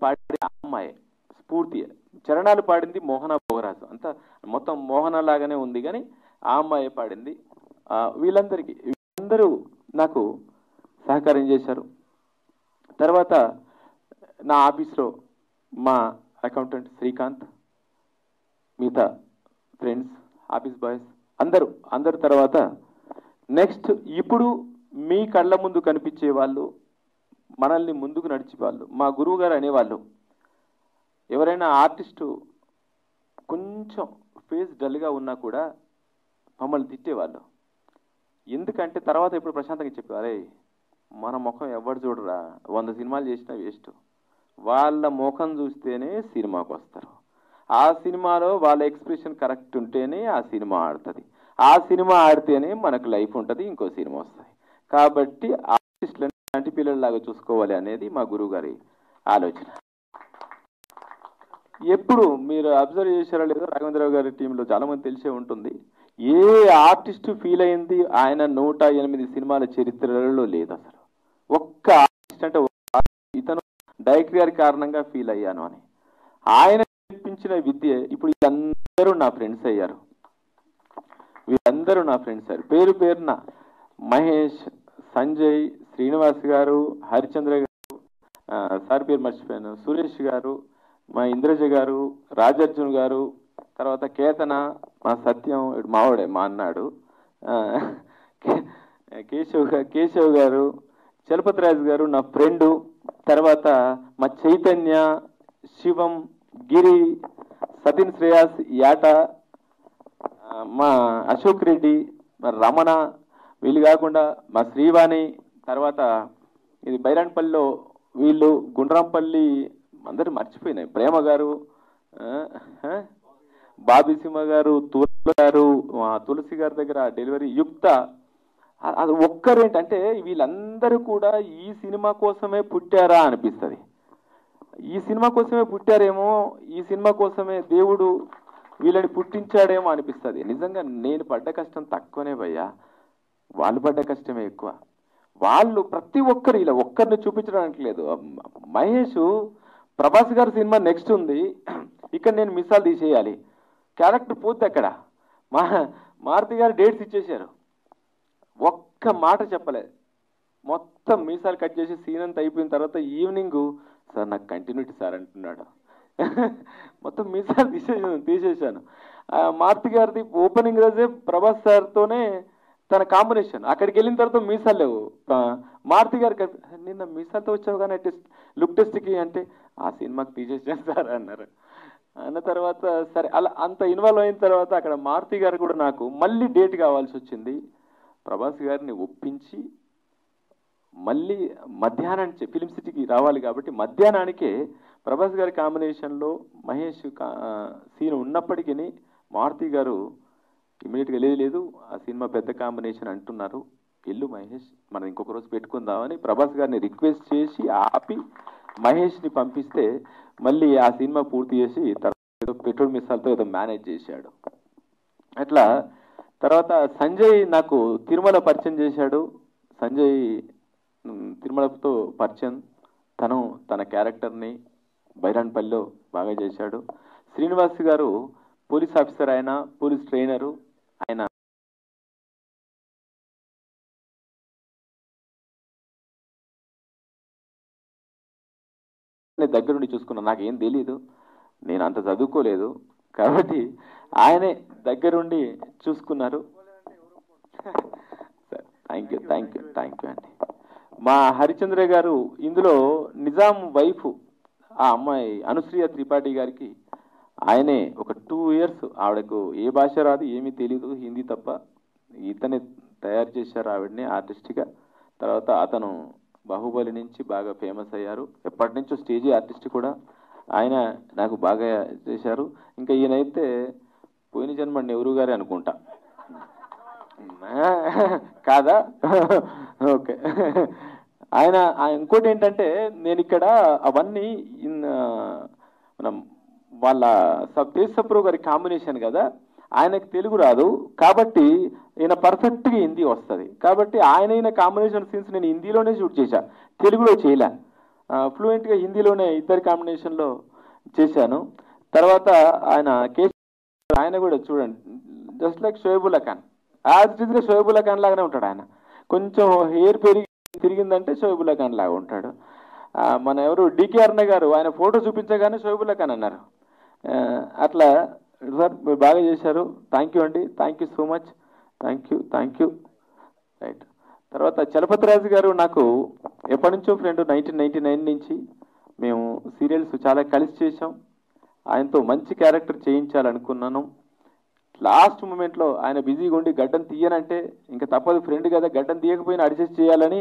పాడే అమ్మాయి స్ఫూర్తి. చరణాలు పాడింది మోహన భోగరాజు. అంతా మొత్తం మోహన లాగానే ఉంది కానీ ఆ అమ్మాయి పాడింది. వీళ్ళందరూ నాకు సహకారం చేశారు. తర్వాత నా ఆఫీస్లో మా అకౌంటెంట్ శ్రీకాంత్, మిగతా ఫ్రెండ్స్, ఆఫీస్ బాయ్స్ అందరు. తర్వాత నెక్స్ట్ ఇప్పుడు మీ కళ్ళ ముందు కనిపించే వాళ్ళు, మనల్ని ముందుకు నడిచే వాళ్ళు, మా గురువు గారు అనేవాళ్ళు, ఎవరైనా ఆర్టిస్టు కొంచెం ఫేస్ డల్గా ఉన్నా కూడా మమ్మల్ని తిట్టేవాళ్ళు. ఎందుకంటే తర్వాత ఇప్పుడు ప్రశాంతంగా చెప్పారే, మన ముఖం ఎవరు చూడరా, 100 సినిమాలు చేసినా వేస్ట్. వాళ్ళ ముఖం చూస్తేనే సినిమాకి వస్తారు. ఆ సినిమాలో వాళ్ళ ఎక్స్ప్రెషన్ కరెక్ట్ ఉంటేనే ఆ సినిమా ఆడుతుంది. ఆ సినిమా ఆడితేనే మనకు లైఫ్ ఉంటుంది, ఇంకో సినిమా వస్తుంది. కాబట్టి ఆర్టిస్టులను అంటి పిల్లల్లాగా చూసుకోవాలి అనేది మా గురువు గారి ఆలోచన. ఎప్పుడు మీరు అబ్జర్వ్ చేశారో లేదో, రాఘవేంద్రరావు గారి టీంలో చాలా మంది తెలిసే ఉంటుంది, ఏ ఆర్టిస్ట్ ఫీల్ అయింది ఆయన 108 సినిమాల చరిత్రలో లేదు అసలు. ఒక్క ఆర్టిస్ట్ అంటే ఇతను డైరెక్టర్ గారి కారణంగా ఫీల్ అయ్యాను అని. ఆయన నేర్పించిన విద్య ఇప్పుడు వీళ్ళందరూ నా ఫ్రెండ్స్ అయ్యారు. పేరు పేరున మహేష్, సంజయ్, శ్రీనివాస్ గారు, హరిచంద్ర గారు, సార్ పేరు మర్చిపోయాను, సురేష్ గారు, మా ఇంద్రజ గారు, రాజార్జున్ గారు, తర్వాత కేతన, మా సత్యం మావాడే మా అన్నాడు, కేశవ్ గారు, చలపతిరాజు గారు నా ఫ్రెండు, తర్వాత మా చైతన్య, శివం, గిరి, సతీన్ శ్రేయాస్, యాట, మా అశోక్ రెడ్డి, మా రమణ, వీళ్ళు కాకుండా మా శ్రీవాణి, తర్వాత ఇది బైరాన్పల్లిలో వీళ్ళు, గుండ్రాంపల్లి, అందరూ మర్చిపోయినాయి, ప్రేమ గారు, బాబీసింహ గారు, తులసి గారి దగ్గర డెలివరీ యుక్త. అది ఒక్కరేంటంటే వీళ్ళందరూ కూడా ఈ సినిమా కోసమే పుట్టారా అనిపిస్తుంది. ఈ సినిమా కోసమే పుట్టారేమో, ఈ సినిమా కోసమే దేవుడు వీళ్ళని పుట్టించాడేమో అనిపిస్తుంది. నిజంగా నేను పడ్డ కష్టం తక్కువనే భయ్యా, వాళ్ళు పడ్డ కష్టమే ఎక్కువ. వాళ్ళు ప్రతి ఒక్కరు ఇలా ఒక్కరిని చూపించడానికి లేదు. మహేష్, ప్రభాస్ గారి సినిమా నెక్స్ట్ ఉంది, ఇక్కడ నేను మిస్సాలు తీసేయాలి, క్యారెక్టర్ పోతే అక్కడ మారుతి గారు డేట్స్ ఇచ్చేశారు, ఒక్క మాట చెప్పలేదు, మొత్తం మీసాలు కట్ చేసి సీన్ అంతా అయిపోయిన తర్వాత ఈవినింగ్ సార్ నాకు కంటిన్యూటీ సార్ అంటున్నాడు. మొత్తం మీసాలు తీసేశాను. మారుతి గారిది ఓపెనింగ్ రోజే ప్రభాస్ సార్తోనే తన కాంబినేషన్. అక్కడికి వెళ్ళిన తర్వాత మీసాలు లేవు. మారుతి గారికి నిన్న మీసాలతో వచ్చావు కానీ లుక్ టెస్ట్కి అంటే ఆ సినిమాకి తీసేసాను సార్ అన్నారు. అన్న తర్వాత సరే అలా అంత ఇన్వాల్వ్ అయిన తర్వాత అక్కడ మారుతి గారు కూడా నాకు మళ్ళీ డేట్ కావాల్సి వచ్చింది. ప్రభాస్ గారిని ఒప్పించి మళ్ళీ మధ్యాహ్నానికి ఫిలిం సిటీకి రావాలి కాబట్టి మధ్యాహ్నానికే ప్రభాస్ గారి కాంబినేషన్లో మహేష్ సీన్ ఉన్నప్పటికీ మారుతి గారు ఇమీడియట్గా లేదు ఆ సినిమా పెద్ద కాంబినేషన్ అంటున్నారు, వెళ్ళు మహేష్ మనం ఇంకొక రోజు పెట్టుకుందామని ప్రభాస్ గారిని రిక్వెస్ట్ చేసి ఆపి మహేష్ని పంపిస్తే మళ్ళీ ఆ సినిమా పూర్తి చేసి తర్వాత ఏదో పెట్రోల్ మిస్సాలతో ఏదో మేనేజ్ చేశాడు. అట్లా తర్వాత సంజయ్ నాకు తిరుమల పరిచయం చేశాడు. సంజయ్ తిరుమలతో పరిచయం. తను తన క్యారెక్టర్ని బైరాన్పల్లిలో బాగా చేశాడు. శ్రీనివాస్ గారు పోలీస్ ఆఫీసర్, ఆయన పోలీస్ ట్రైనరు. ఆయన దగ్గరుండి చూసుకున్నాను. నాకేం తెలీదు, నేను అంత చదువుకోలేదు, కాబట్టి ఆయనే దగ్గరుండి చూసుకున్నారు. థ్యాంక్ యూ అండి. మా హరిచంద్ర గారు ఇందులో నిజాం వైఫ్, ఆ అమ్మాయి అనుశ్రీయ త్రిపాఠి గారికి ఆయనే ఒక 2 years ఆవిడకు ఏ భాష రాదు, ఏమీ తెలీదు, హిందీ తప్ప. ఇతనే తయారు చేశారు ఆవిడని ఆర్టిస్ట్గా. తర్వాత అతను బాహుబలి నుంచి బాగా ఫేమస్ అయ్యారు. ఎప్పటి నుంచో స్టేజీ ఆర్టిస్ట్ కూడా. ఆయన నాకు బాగా చేశారు. ఇంకా ఈయనైతే పోయిన జన్మ నెహ్రూ గారే అనుకుంటా, కాదా? ఓకే. ఆయన ఇంకోటి ఏంటంటే, నేను ఇక్కడ అవన్నీ మనం వాళ్ళ తేజసప్రో గారి కాంబినేషన్ కదా, ఆయనకు తెలుగు రాదు కాబట్టి ఈయన పర్ఫెక్ట్గా హిందీ వస్తుంది. కాబట్టి ఆయన కాంబినేషన్ సీన్స్ నేను హిందీలోనే షూట్ చేశా, తెలుగులో చేయలే. ఫ్లూయెంట్గా హిందీలోనే ఇద్దరి కాంబినేషన్లో చేశాను. తర్వాత ఆయన కూడా చూడండి, జస్ట్ లైక్ షోయబుల్లా ఖాన్, యాజ్గా షోయబుల్లా ఖాన్ లాగానే ఉంటాడు. ఆయన కొంచెం హెయిర్ తిరిగిందంటే షోయబుల్లా ఖాన్ లాగా ఉంటాడు. మన ఎవరు డికే అర్ణ గారు, ఆయన ఫోటో చూపించగానే షోయబుల్లా ఖాన్ అన్నారు. అట్లా సార్ మీరు బాగా చేశారు. థ్యాంక్ యూ అండి, thank you so much, thank you. Right. తర్వాత చలపతిరాజు గారు నాకు ఎప్పటి నుంచో ఫ్రెండ్, 1999 నుంచి మేము సీరియల్స్ చాలా కలిసి చేసాం. ఆయనతో మంచి క్యారెక్టర్ చేయించాలనుకున్నాను. లాస్ట్ మూమెంట్లో ఆయన బిజీగా ఉండి గడ్డం తీయనంటే ఇంకా తప్పదు, ఫ్రెండ్ కదా, గడ్డం తీయకపోయినా అడ్జస్ట్ చేయాలని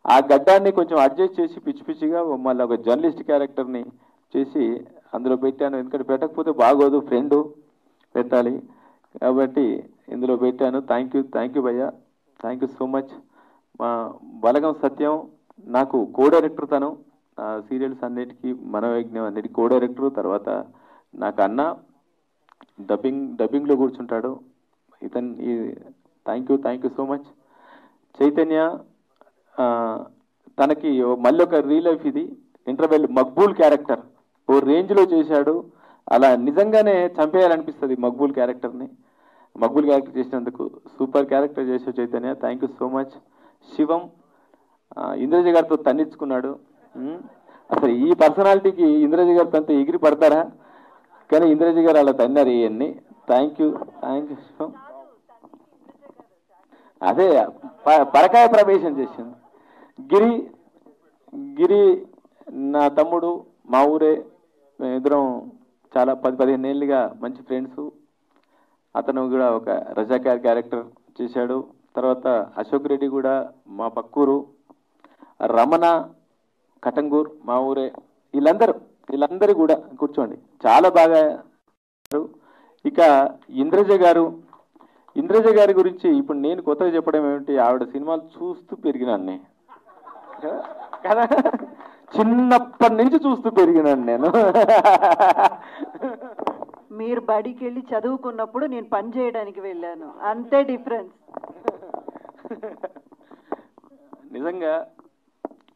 ఆ గడ్డాన్ని కొంచెం అడ్జస్ట్ చేసి పిచ్చి పిచ్చిగా మళ్ళీ ఒక జర్నలిస్ట్ క్యారెక్టర్ని చేసి అందులో పెట్టాను. ఎందుకంటే పెట్టకపోతే బాగోదు, ఫ్రెండ్ పెట్టాలి కాబట్టి ఇందులో పెట్టాను. థ్యాంక్ యూ భయ్యా, థ్యాంక్ యూ సో మచ్. మా బలగం సత్యం నాకు కో డైరెక్టర్, తను సీరియల్స్ అన్నిటికీ, మనోయజ్ఞం అన్నిటికీ కో డైరెక్టరు. తర్వాత నాకు అన్న డబ్బింగ్లో కూర్చుంటాడు ఇతను. Thank you so much. Chaitanya తనకి మళ్ళీ ఒక రియల్ లైఫ్ ఇది, ఇంటర్వెల్ మక్బూల్ క్యారెక్టర్ ఓ రేంజ్లో చేశాడు. అలా నిజంగానే చంపేయాలనిపిస్తుంది మక్బూల్ క్యారెక్టర్ చేసినందుకు. సూపర్ క్యారెక్టర్ చేసావు Chaitanya, thank you so much. Shivam Indraja గారితో తన్నించుకున్నాడు. అసలు ఈ పర్సనాలిటీకి ఇంద్రజ గారితో అంతా ఎగిరి పడతారా, కానీ ఇంద్రజ గారు అలా తన్నారు ఇవన్నీ. థ్యాంక్ యూ శివం. అదే పరకాయ ప్రవేశం చేసింది. గిరి నా తమ్ముడు, మా ఊరే, ఇద్దరం చాలా 10-15 ఏళ్ళుగా మంచి ఫ్రెండ్స్. అతను కూడా ఒక రజాకార్ క్యారెక్టర్ చేశాడు. తర్వాత అశోక్ రెడ్డి కూడా మా పక్కూరు, రమణ కటంగూర్ మా ఊరే. వీళ్ళందరూ కూడా కూర్చోండి చాలా బాగా. ఇక ఇంద్రజ గారి గురించి ఇప్పుడు నేను కొత్తగా చెప్పడం ఏమిటి, ఆవిడ సినిమాలు చూస్తూ పెరిగినాను కదా, చిన్నప్పటి నుంచి చూస్తూ పెరిగినాను నేను. మీరు బడికి వెళ్ళి చదువుకున్నప్పుడు నేను పని చేయడానికి వెళ్ళాను, అంతే డిఫరెన్స్. నిజంగా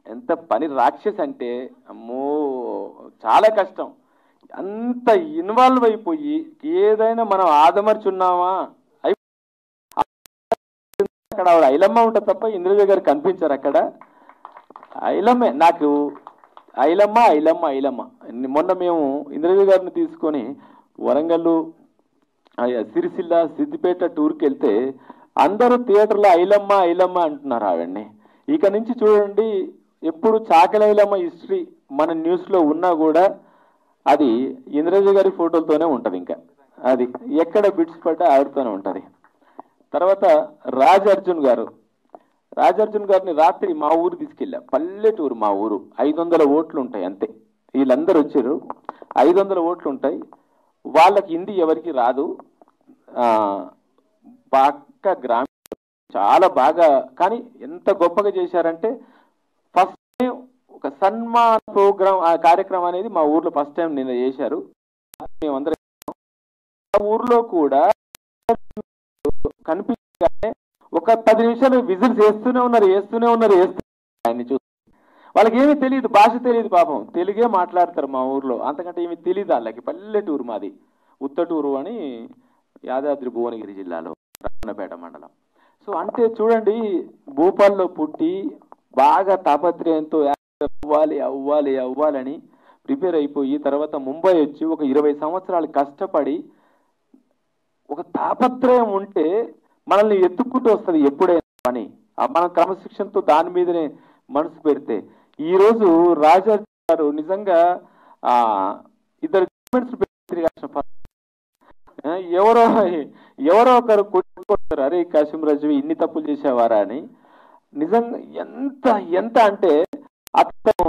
ఎంత పని రాక్షస్ అంటే, అమ్మో చాలా కష్టం. అంత ఇన్వాల్వ్ అయిపోయి ఏదైనా మనం ఆదమర్చున్నామా అక్కడ ఆవిడ ఐలమ్మ ఉంటుంది తప్ప ఇంద్రజ గారు కనిపించారు అక్కడ. ఐలమ్మే నాకు, ఐలమ్మ. మొన్న మేము ఇంద్రజ గారిని తీసుకొని వరంగల్, సిరిసిల్ల, సిద్దిపేట టూర్కి వెళ్తే అందరూ థియేటర్లో ఐలమ్మ అంటున్నారు ఆవిడ్ని. ఇక నుంచి చూడండి, ఎప్పుడు చాకలైలమ్మ హిస్టరీ మన న్యూస్లో ఉన్నా కూడా అది ఇంద్రజ గారి ఫోటోలతోనే ఉంటుంది. ఇంకా అది ఎక్కడ బిట్స్ పడ్డా ఆవిడతోనే ఉంటుంది. తర్వాత రాజ్ అర్జున్ గారిని రాత్రి మా ఊరు తీసుకెళ్ళా, పల్లెటూరు మా ఊరు. 500 ఓట్లు ఉంటాయి అంతే. వీళ్ళందరూ వచ్చారు, 500 ఓట్లు ఉంటాయి. వాళ్ళకి హిందీ ఎవరికి రాదు, పక్క గ్రామీణ, చాలా బాగా. కానీ ఎంత గొప్పగా చేశారంటే, ఫస్ట్ టైం ఒక సన్మాన ప్రోగ్రామ్, ఆ కార్యక్రమం అనేది మా ఊర్లో ఫస్ట్ టైం నిన్న చేశారు. మేమందరం ఆ ఊర్లో కూడా కనిపించగానే ఒక 10 నిమిషాలు విజిల్స్ వేస్తూనే ఉన్నారు ఆయన్ని చూసి. వాళ్ళకి ఏమీ తెలియదు, భాష తెలియదు, పాపం తెలుగే మాట్లాడతారు మా ఊర్లో, అంతకంటే ఏమి తెలియదు వాళ్ళకి. పల్లెటూరు మాది, ఉత్తటూరు అని యాదాద్రి భువనగిరి జిల్లాలో రమణపేట మండలం. సో అంటే చూడండి, భూపాల్లో పుట్టి బాగా తాపత్రయంతో అవ్వాలని ప్రిపేర్ అయిపోయి తర్వాత ముంబై వచ్చి ఒక 20 సంవత్సరాలు కష్టపడి, ఒక తాపత్రయం ఉంటే మనల్ని ఎత్తుక్కుంటూ వస్తుంది ఎప్పుడైనా పని. మన క్రమశిక్షణతో దాని మీదనే మనసు పెడితే. ఈరోజు రాజా గారు నిజంగా ఇద్దరు ఎవరో ఒకరు కొట్టుకుంటారు, అరే కాశీం రాజు ఇన్ని తప్పులు చేసేవారా అని. నిజంగా ఎంత అంటే అతను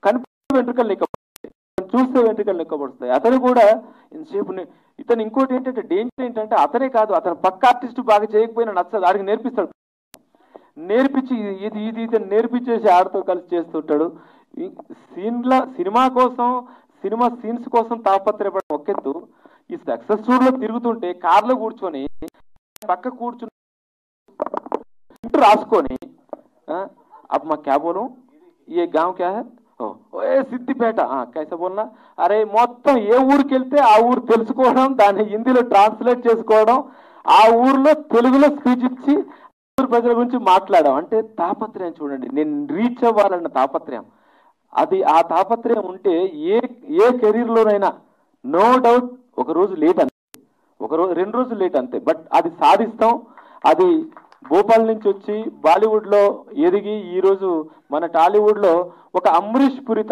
కనిపించే వెంట్రుకలు లెక్కపడతాయి, చూస్తే వెంట్రుకలు లెక్కపడుస్తాయి. అతను కూడా ఇంతసేపు ఇతను ఇంకోటి ఏంటంటే డేంజర్ ఏంటంటే అతనే కాదు, అతను పక్క ఆర్టిస్ట్ బాగా చేయకపోయినా నచ్చదు, ఆడికి నేర్పిస్తాడు. నేర్పించి ఇది ఇతను నేర్పించేసి ఆడితో కలిసి చేస్తుంటాడు. సినిమా సీన్స్ కోసం తాపత్రయపడడం ఒకెత్తు, ఈ సక్సెస్ స్టోరీలో తిరుగుతుంటే కార్లో కూర్చొని పక్క కూర్చుని రాసుకొని अब मैं क्या बोलूं, ये गांव क्या है, ఓ సిద్దిపేట కైసా బోల్నా, అరే మొత్తం ఏ ఊరికి వెళ్తే ఆ ఊరు తెలుసుకోవడం, దాన్ని హిందీలో ట్రాన్స్లేట్ చేసుకోవడం, ఆ ఊర్లో తెలుగులో స్పీచ్ ఇచ్చి ఊరు ప్రజల గురించి మాట్లాడడం. అంటే తాపత్రయం చూడండి, నేను రీచ్ అవ్వాలన్న తాపత్రయం. అది ఆ తాపత్రయం ఉంటే ఏ కెరీర్లోనైనా నో డౌట్ ఒక రోజు లేట్ అంతే, ఒక రోజు 2 రోజులు లేట్ అంతే, బట్ అది సాధిస్తాం. అది భోపాల్ నుంచి వచ్చి బాలీవుడ్లో ఎదిగి ఈరోజు మన టాలీవుడ్లో ఒక అమరీష్ పురి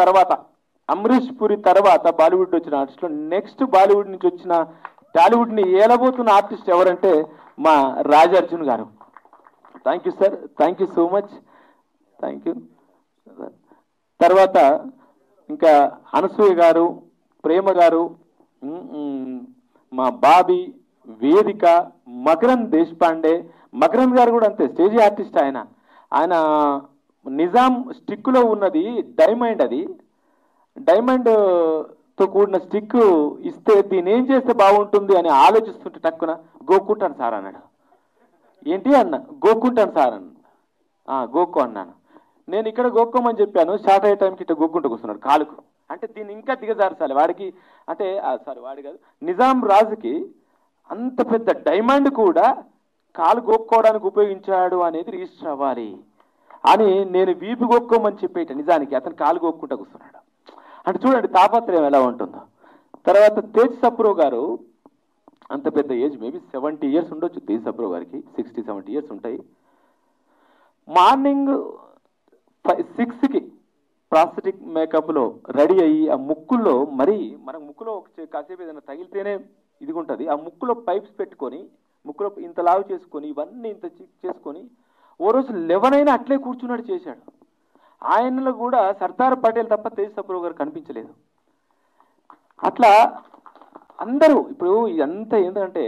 తర్వాత బాలీవుడ్ వచ్చిన ఆర్టిస్ట్లో నెక్స్ట్ బాలీవుడ్ నుంచి వచ్చిన టాలీవుడ్ని ఏలబోతున్న ఆర్టిస్ట్ ఎవరంటే మా రాజార్జున్ గారు. Thank you sir, thank you so much, thank you. తర్వాత ఇంకా అనసూయ గారు, ప్రేమ గారు, మా బాబీ, వేదిక, మకరంద్ దేశపాండే. మకరంద్ గారు కూడా అంతే, స్టేజీ ఆర్టిస్ట్. ఆయన నిజాం స్టిక్లో ఉన్నది డైమండ్, అది డైమండ్తో కూడిన స్టిక్ ఇస్తే దీన్ని ఏం చేస్తే బాగుంటుంది అని ఆలోచిస్తుంటే టక్కున గోక్కుంటాను సార్ అన్నాడు. ఏంటి అన్న, గోక్కుంటాను సార్ అన్న. గోక్కో అన్నాను. నేను ఇక్కడ గోక్కోమని చెప్పాను, షార్ట్ అయ్యే టైంకి ఇట్లా గోక్కుంటూ కూర్చున్నాడు కాలుకు. అంటే దీన్ని ఇంకా దిగజార్చాలి వాడికి, అంటే వాడి కాదు, నిజాం రాజుకి అంత పెద్ద డైమండ్ కూడా కాలు గోక్కోవడానికి ఉపయోగించాడు అనేది రిజిస్టర్ అవ్వాలి అని నేను వీపు గోక్కోమని చెప్పేట, నిజానికి అతను కాలు గోక్కుంటూ కూర్చున్నాడు. అంటే చూడండి తాపత్రయం ఎలా ఉంటుందో. తర్వాత తేజ్ సప్రో గారు, అంత పెద్ద ఏజ్, మేబీ 70 years ఉండొచ్చు తేజ్ సప్రో గారికి, 60-70 years ఉంటాయి. మార్నింగ్ 6కి ప్రాస్థెటిక్ మేకప్లో రెడీ అయ్యి ఆ ముక్కుల్లో, మరి మనకు ముక్కులో కాసేపు ఏదైనా తగిలితేనే ఇదిగుంటుంది, ఆ ముక్కులో పైప్స్ పెట్టుకొని ముక్కులో ఇంత లావు చేసుకొని ఇవన్నీ ఇంత చేసుకొని ఓ రోజు 11 అయినా అట్లే కూర్చున్నాడు, చేశాడు. ఆయనలో కూడా సర్దార్ పటేల్ తప్ప తేజ్ సప్రో గారు కనిపించలేదు. అట్లా అందరూ ఇప్పుడు ఇదంతా ఏంటంటే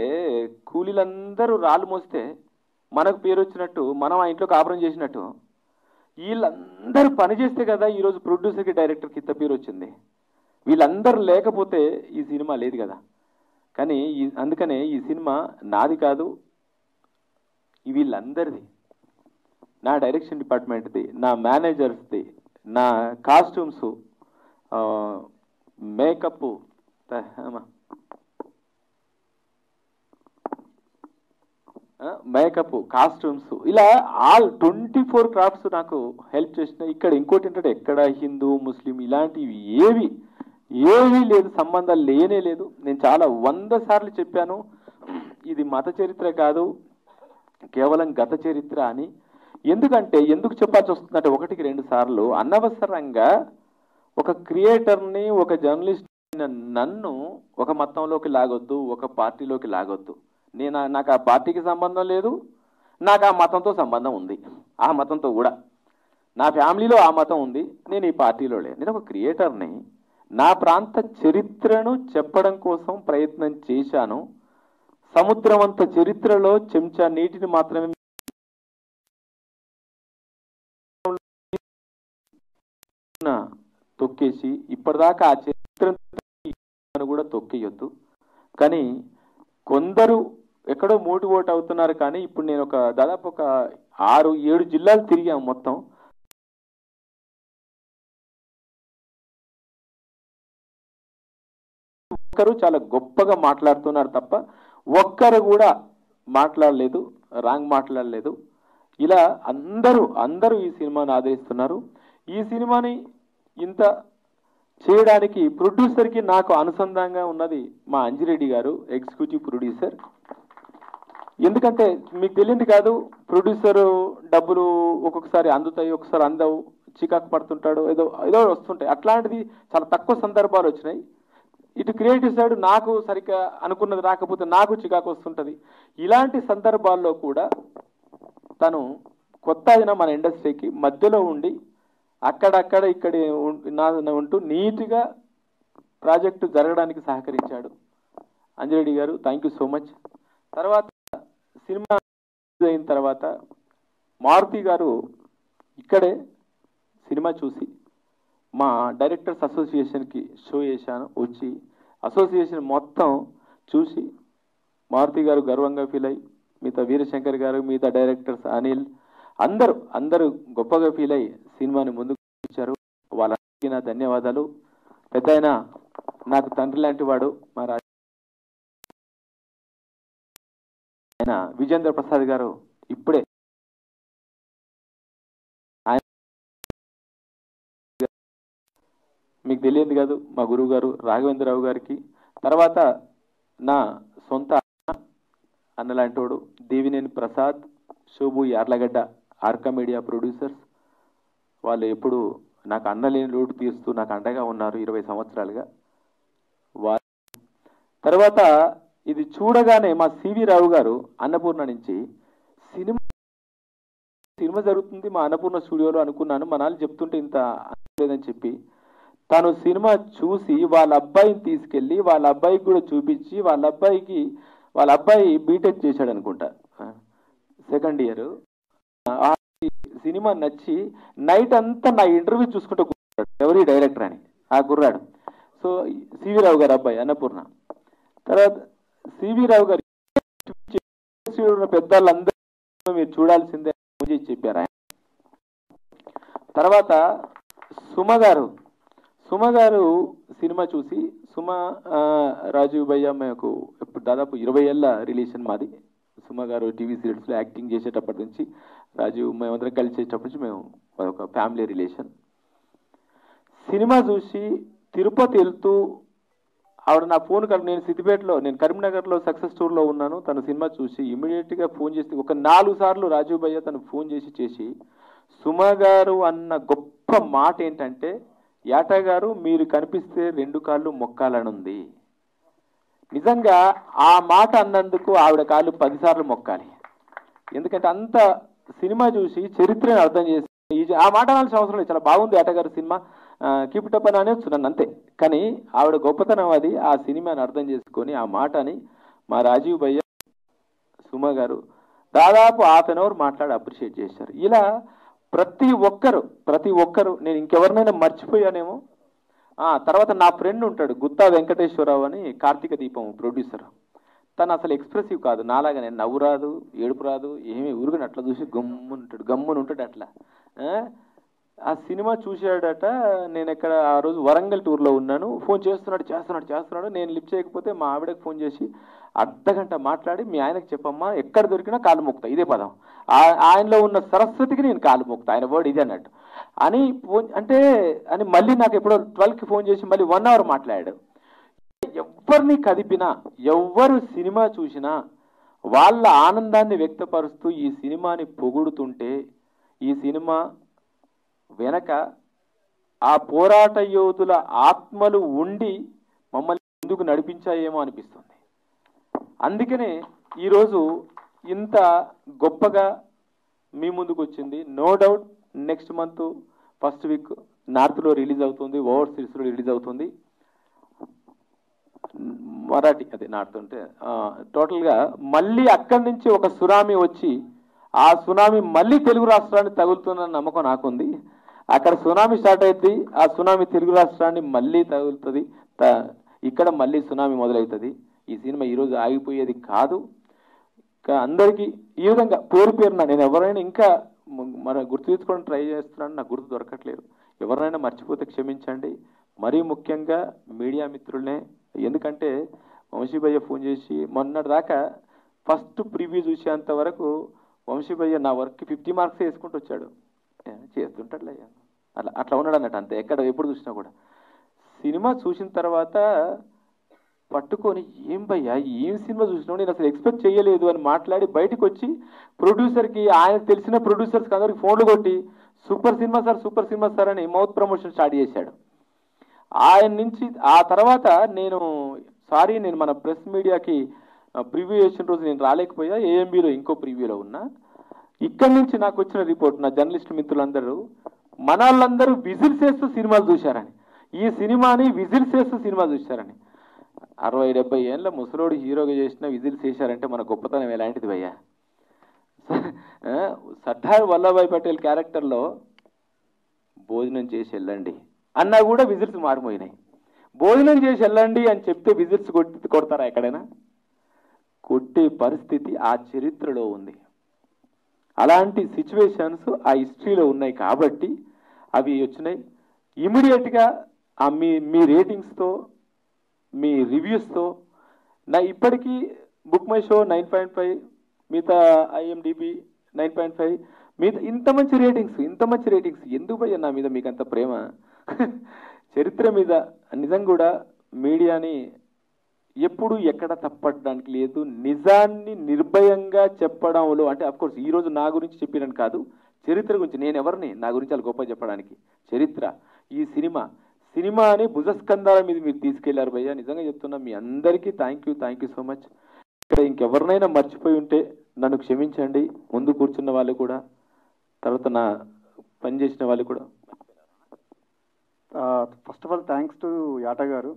కూలీలందరూ రాళ్ళు మోస్తే మనకు పేరు వచ్చినట్టు, మనం ఆ ఇంట్లో కాపురం చేసినట్టు వీళ్ళందరూ పని చేస్తే కదా ఈరోజు ప్రొడ్యూసర్కి, డైరెక్టర్కి ఇంత పేరు వచ్చింది. వీళ్ళందరూ లేకపోతే ఈ సినిమా లేదు కదా. కానీ అందుకనే ఈ సినిమా నాది కాదు, వీళ్ళందరిది, నా డైరెక్షన్ డిపార్ట్మెంట్ది, నా మేనేజర్స్ది, నా కాస్ట్యూమ్స్, మేకప్, కాస్ట్యూమ్స్, ఇలా ఆల్ 24 క్రాఫ్ట్స్ నాకు హెల్ప్ చేసిన. ఇక్కడ ఇంకోటి ఏంటంటే ఎక్కడ హిందూ ముస్లిం ఇలాంటివి ఏవి లేదు, సంబంధాలు లేనే లేదు. నేను చాలా 100 సార్లు చెప్పాను, ఇది మత చరిత్ర కాదు, కేవలం గత చరిత్ర అని. ఎందుకు చెప్పాల్సి వస్తుందంటే 1-2 సార్లు అనవసరంగా ఒక క్రియేటర్ని, ఒక జర్నలిస్ట్ నన్ను ఒక మతంలోకి లాగొద్దు, ఒక పార్టీలోకి లాగొద్దు. నాకు ఆ పార్టీకి సంబంధం లేదు, నాకు ఆ మతంతో సంబంధం ఉంది, ఆ మతంతో కూడా నా ఫ్యామిలీలో ఆ మతం ఉంది, నేను ఈ పార్టీలో లేదు. నేను ఒక క్రియేటర్ని, నా ప్రాంత చరిత్రను చెప్పడం కోసం ప్రయత్నం చేశాను. సముద్రమంత చరిత్రలో చెంచా నీటిని మాత్రమే తొక్కేసి ఇప్పటిదాకా ఆ చరిత్రను కూడా తొక్కేయొద్దు. కానీ కొందరు ఎక్కడో మోటివేట్ అవుతున్నారు. కానీ ఇప్పుడు నేను దాదాపు ఒక 6-7 జిల్లాలు తిరిగాం మొత్తం. ఒక్కరు చాలా గొప్పగా మాట్లాడుతున్నారు తప్ప ఒక్కరు కూడా మాట్లాడలేదు, రాంగ్ మాట్లాడలేదు. ఇలా అందరూ ఈ సినిమాని ఆదరిస్తున్నారు. ఈ సినిమాని ఇంత చేయడానికి ప్రొడ్యూసర్కి నాకు అనుసంధానంగా ఉన్నది మా అంజిరెడ్డి గారు, ఎగ్జిక్యూటివ్ ప్రొడ్యూసర్. ఎందుకంటే మీకు తెలియదు కాదు, ప్రొడ్యూసర్ డబ్బులు ఒక్కొక్కసారి అందుతాయి, ఒకసారి అందవు, చికాకు పడుతుంటాడు, ఏదో వస్తుంటాయి. అట్లాంటిది చాలా తక్కువ సందర్భాలు వచ్చినాయి. ఇటు క్రియేటివ్ సైడ్ నాకు సరిగ్గా అనుకున్నది రాకపోతే నాకు చికాకు వస్తుంటుంది. ఇలాంటి సందర్భాల్లో కూడా తను కొత్త అయినా మన ఇండస్ట్రీకి మధ్యలో ఉండి అక్కడక్కడ ఇక్కడ ఉంటూ నీట్గా ప్రాజెక్టు జరగడానికి సహకరించాడు అంజిరెడ్డి గారు. Thank you so much. తర్వాత సినిమా అయిన తర్వాత మారుతి గారు ఇక్కడే సినిమా చూసి మా డైరెక్టర్స్ అసోసియేషన్కి షో చేశాను. వచ్చి అసోసియేషన్ మొత్తం చూసి మారుతి గారు గర్వంగా ఫీల్ అయ్యి, మిగతా వీరశంకర్ గారు, మిగతా డైరెక్టర్స్ అనిల్ అందరూ గొప్పగా ఫీల్ అయ్యి సినిమాని ముందుకు ఇచ్చారు. వాళ్ళకి నా ధన్యవాదాలు. పెద్ద ఆయన నాకు తండ్రి లాంటి వాడు. మా ఆయన విజేంద్ర ప్రసాద్ గారు ఇప్పుడే మీకు తెలియదు కాదు, మా గురువు గారు రాఘవేంద్రరావు గారికి, తర్వాత నా సొంత అన్నలాంటి వాడు దేవినేని ప్రసాద్, శోభు యార్లగడ్డ, ఆర్కా మీడియా ప్రొడ్యూసర్స్. వాళ్ళు ఎప్పుడు నాకు అన్నలేని లోటు తీస్తూ నాకు అండగా ఉన్నారు 20 సంవత్సరాలుగా. తర్వాత ఇది చూడగానే మా సివి రావు గారు అన్నపూర్ణ నుంచి సినిమా జరుగుతుంది మా అన్నపూర్ణ స్టూడియోలో అనుకున్నాను. మా నాన్న చెప్తుంటే ఇంత లేదని చెప్పి తను సినిమా చూసి వాళ్ళ అబ్బాయిని తీసుకెళ్ళి వాళ్ళ అబ్బాయికి కూడా చూపించి వాళ్ళ అబ్బాయి బీటెక్ చేశాడు అనుకుంటా, సెకండ్ ఇయర్. ఆ సినిమా నచ్చి నైట్ అంతా నా ఇంటర్వ్యూ చూసుకుంటూ కూర్చున్నాడు, ఎవరి డైరెక్టర్ అని ఆ కుర్రాడు. సో సివి రావు గారు అబ్బాయి అన్నపూర్ణ. తర్వాత సివి రావు గారు పెద్దవాళ్ళందరూ మీరు చూడాల్సిందే చెప్పారు ఆయన. తర్వాత సుమ గారు సినిమా చూసి, రాజీవ్ భయ్య మాకు ఇప్పుడు దాదాపు 20 ఏళ్ళ రిలేషన్ మాది. సుమ గారు టీవీ సీరియల్స్లో యాక్టింగ్ చేసేటప్పటి నుంచి రాజీవ్ మేమందరం కలిసేటప్పటి నుంచి మేము ఒక ఫ్యామిలీ రిలేషన్. సినిమా చూసి తిరుపతి వెళ్తూ ఆవిడ నా ఫోన్ నేను సిద్దిపేటలో, నేను కరీంనగర్లో సక్సెస్ స్టోర్లో ఉన్నాను. తన సినిమా చూసి ఇమీడియట్గా ఫోన్ చేసి ఒక 4 సార్లు రాజీవ్ భయ్య తను ఫోన్ చేసి సుమ గారు అన్న గొప్ప మాట ఏంటంటే, యాటా గారు మీరు కనిపిస్తే 2 కాళ్ళు మొక్కాలనుంది. నిజంగా ఆ మాట అన్నందుకు ఆవిడ కాళ్ళు 10 సార్లు మొక్కాలి. ఎందుకంటే అంత సినిమా చూసి చరిత్రను అర్థం చేసి ఆ మాట అనాల్సిన అవసరం లేదు. చాలా బాగుంది యాటా గారు సినిమా, కీప్ ఇట్ అప్ అని అనేస్తున్నాను అంతే. కానీ ఆవిడ గొప్పతనం అది, ఆ సినిమాని అర్థం చేసుకొని ఆ మాటని మా రాజీవ్ భయ్య సుమ గారు దాదాపు ½ అన్ అవర్ మాట్లాడి అప్రిషియేట్ చేశారు. ఇలా ప్రతి ఒక్కరు నేను ఇంకెవరినైనా మర్చిపోయానేమో. తర్వాత నా ఫ్రెండ్ ఉంటాడు గుత్తా వెంకటేశ్వరరావు అని, కార్తీక దీపం ప్రొడ్యూసర్. తను అసలు ఎక్స్ప్రెసివ్ కాదు, నాలాగా నేను నవ్వు రాదు, ఏడుపు రాదు, ఏమీ ఊరుకుని అట్లా చూసి గమ్మున ఉంటాడు అట్లా. ఆ సినిమా చూశాడట. నేను ఎక్కడ ఆ రోజు వరంగల్ టూర్లో ఉన్నాను. ఫోన్ చేస్తున్నాడు. నేను లిఫ్ట్ చేయకపోతే మా ఆవిడకి ఫోన్ చేసి అర్ధగంట మాట్లాడి, మీ ఆయనకు చెప్పమ్మా ఎక్కడ దొరికినా కాలు మొక్కుతా, ఇదే పదం, ఆయనలో ఉన్న సరస్వతికి నేను కాలు మొక్కుతా, ఆయన వర్డ్ ఇది అన్నట్టు అని ఫోన్ అని మళ్ళీ నాకు ఎప్పుడో 12కి ఫోన్ చేసి మళ్ళీ 1 అవర్ మాట్లాడాడు. ఎవరిని కదిపినా, ఎవ్వరు సినిమా చూసినా వాళ్ళ ఆనందాన్ని వ్యక్తపరుస్తూ ఈ సినిమాని పొగుడుతుంటే, ఈ సినిమా వెనక ఆ పోరాట యోధుల ఆత్మలు ఉండి మమ్మల్ని ముందుకు నడిపించాయేమో అనిపిస్తుంది. అందుకనే ఈరోజు ఇంత గొప్పగా మీ ముందుకు వచ్చింది. No doubt next month first week నార్త్లో రిలీజ్ అవుతుంది, ఓవర్సీస్లో రిలీజ్ అవుతుంది. మరాఠీ అదే నార్త్ అంటే టోటల్గా మళ్ళీ అక్కడి నుంచి ఒక సునామీ వచ్చి ఆ సునామీ మళ్ళీ తెలుగు రాష్ట్రాన్ని తగులుతుందన్న నమ్మకం నాకుంది. అక్కడ సునామీ స్టార్ట్ అవుతుంది, ఆ సునామీ తెలుగు రాష్ట్రాన్ని మళ్ళీ తగులుతుంది, ఇక్కడ మళ్ళీ సునామీ మొదలవుతుంది. ఈ సినిమా ఈరోజు ఆగిపోయేది కాదు. అందరికీ ఈ విధంగా పేరు పేరున నేను ఎవరైనా ఇంకా మన గుర్తు తెచ్చుకోవడం ట్రై చేస్తున్నాను, నాకు గుర్తు దొరకట్లేదు. ఎవరైనా మర్చిపోతే క్షమించండి. మరీ ముఖ్యంగా మీడియా మిత్రులనే, ఎందుకంటే వంశీభయ్య ఫోన్ చేసి మొన్నటి దాకా ఫస్ట్ ప్రివ్యూ చూసేంత వరకు వంశీభయ్య నా వర్క్కి 50 మార్క్స్ వేసుకుంటూ వచ్చాడు. చేస్తుంటాడులే అట్లా ఉన్నాడు అన్నట్టు, అంతే. ఎప్పుడు చూసినా కూడా సినిమా చూసిన తర్వాత పట్టుకొని ఏం భయ్యా ఏం సినిమా చూసినావు, నేను అసలు ఎక్స్పెక్ట్ చేయలేదు అని మాట్లాడి బయటకు వచ్చి ప్రొడ్యూసర్కి, ఆయన తెలిసిన ప్రొడ్యూసర్స్కి అందరికి ఫోన్లు కొట్టి సూపర్ సినిమా సార్ అని మౌత్ ప్రమోషన్ స్టార్ట్ చేశాడు. ఆయన నుంచి ఆ తర్వాత నేను మన ప్రెస్ మీడియాకి ప్రివ్యూ చేసిన రోజు నేను రాలేకపోయా, ఏఎంబీలో ఇంకో ప్రివ్యూలో ఉన్నా. ఇక్కడి నుంచి నాకు వచ్చిన రిపోర్ట్, నా జర్నలిస్ట్ మిత్రులందరూ మన వాళ్ళందరూ విజిల్స్ వేస్తూ సినిమాలు చూశారని, ఈ సినిమాని విజిల్స్ వేస్తూ సినిమా చూశారని. 60-70 ఏళ్ళ ముసలోడు హీరోగా చేసిన విజిల్స్ వేశారంటే మన గొప్పతనం ఎలాంటిది భయ్యా. సర్దార్ వల్లభాయ్ పటేల్ క్యారెక్టర్లో భోజనం చేసి వెళ్ళండి అన్నా కూడా విజిల్స్ మారిపోయినాయి. భోజనం చేసి వెళ్ళండి అని చెప్తే విజిల్స్ కొడతారా ఎక్కడైనా? కొట్టే పరిస్థితి ఆ చరిత్రలో ఉంది. అలాంటి సిచ్యువేషన్స్ ఆ హిస్టరీలో ఉన్నాయి కాబట్టి అవి వచ్చినాయి. ఇమీడియట్గా మీ రేటింగ్స్తో, మీ రివ్యూస్తో నా ఇప్పటికీ బుక్ మై షో 9.5, మిగతా IMDb 9.5, మిగతా ఇంత మంచి రేటింగ్స్ ఎందుకు భయ్యా నా మీద మీకు అంత ప్రేమ? చరిత్ర మీద నిజంగా కూడా మీడియాని ఎప్పుడు ఎక్కడ తప్పడానికి లేదు. నిజాన్ని నిర్భయంగా చెప్పడంలో, అంటే అఫ్కోర్స్ ఈరోజు నా గురించి చెప్పినని కాదు, చరిత్ర గురించి. నేను ఎవరిని నా గురించి చాలా గొప్ప చెప్పడానికి? చరిత్ర, ఈ సినిమాని భుజస్కంధాల మీద మీరు తీసుకెళ్లారు భయ్యా. నిజంగా చెప్తున్నా, మీ అందరికీ థ్యాంక్ యూ సో మచ్. ఇక్కడ ఇంకెవరినైనా మర్చిపోయి ఉంటే నన్ను క్షమించండి. ముందు కూర్చున్న వాళ్ళు కూడా, తర్వాత నా పనిచేసిన వాళ్ళు కూడా. First of all thanks to Yata గారు.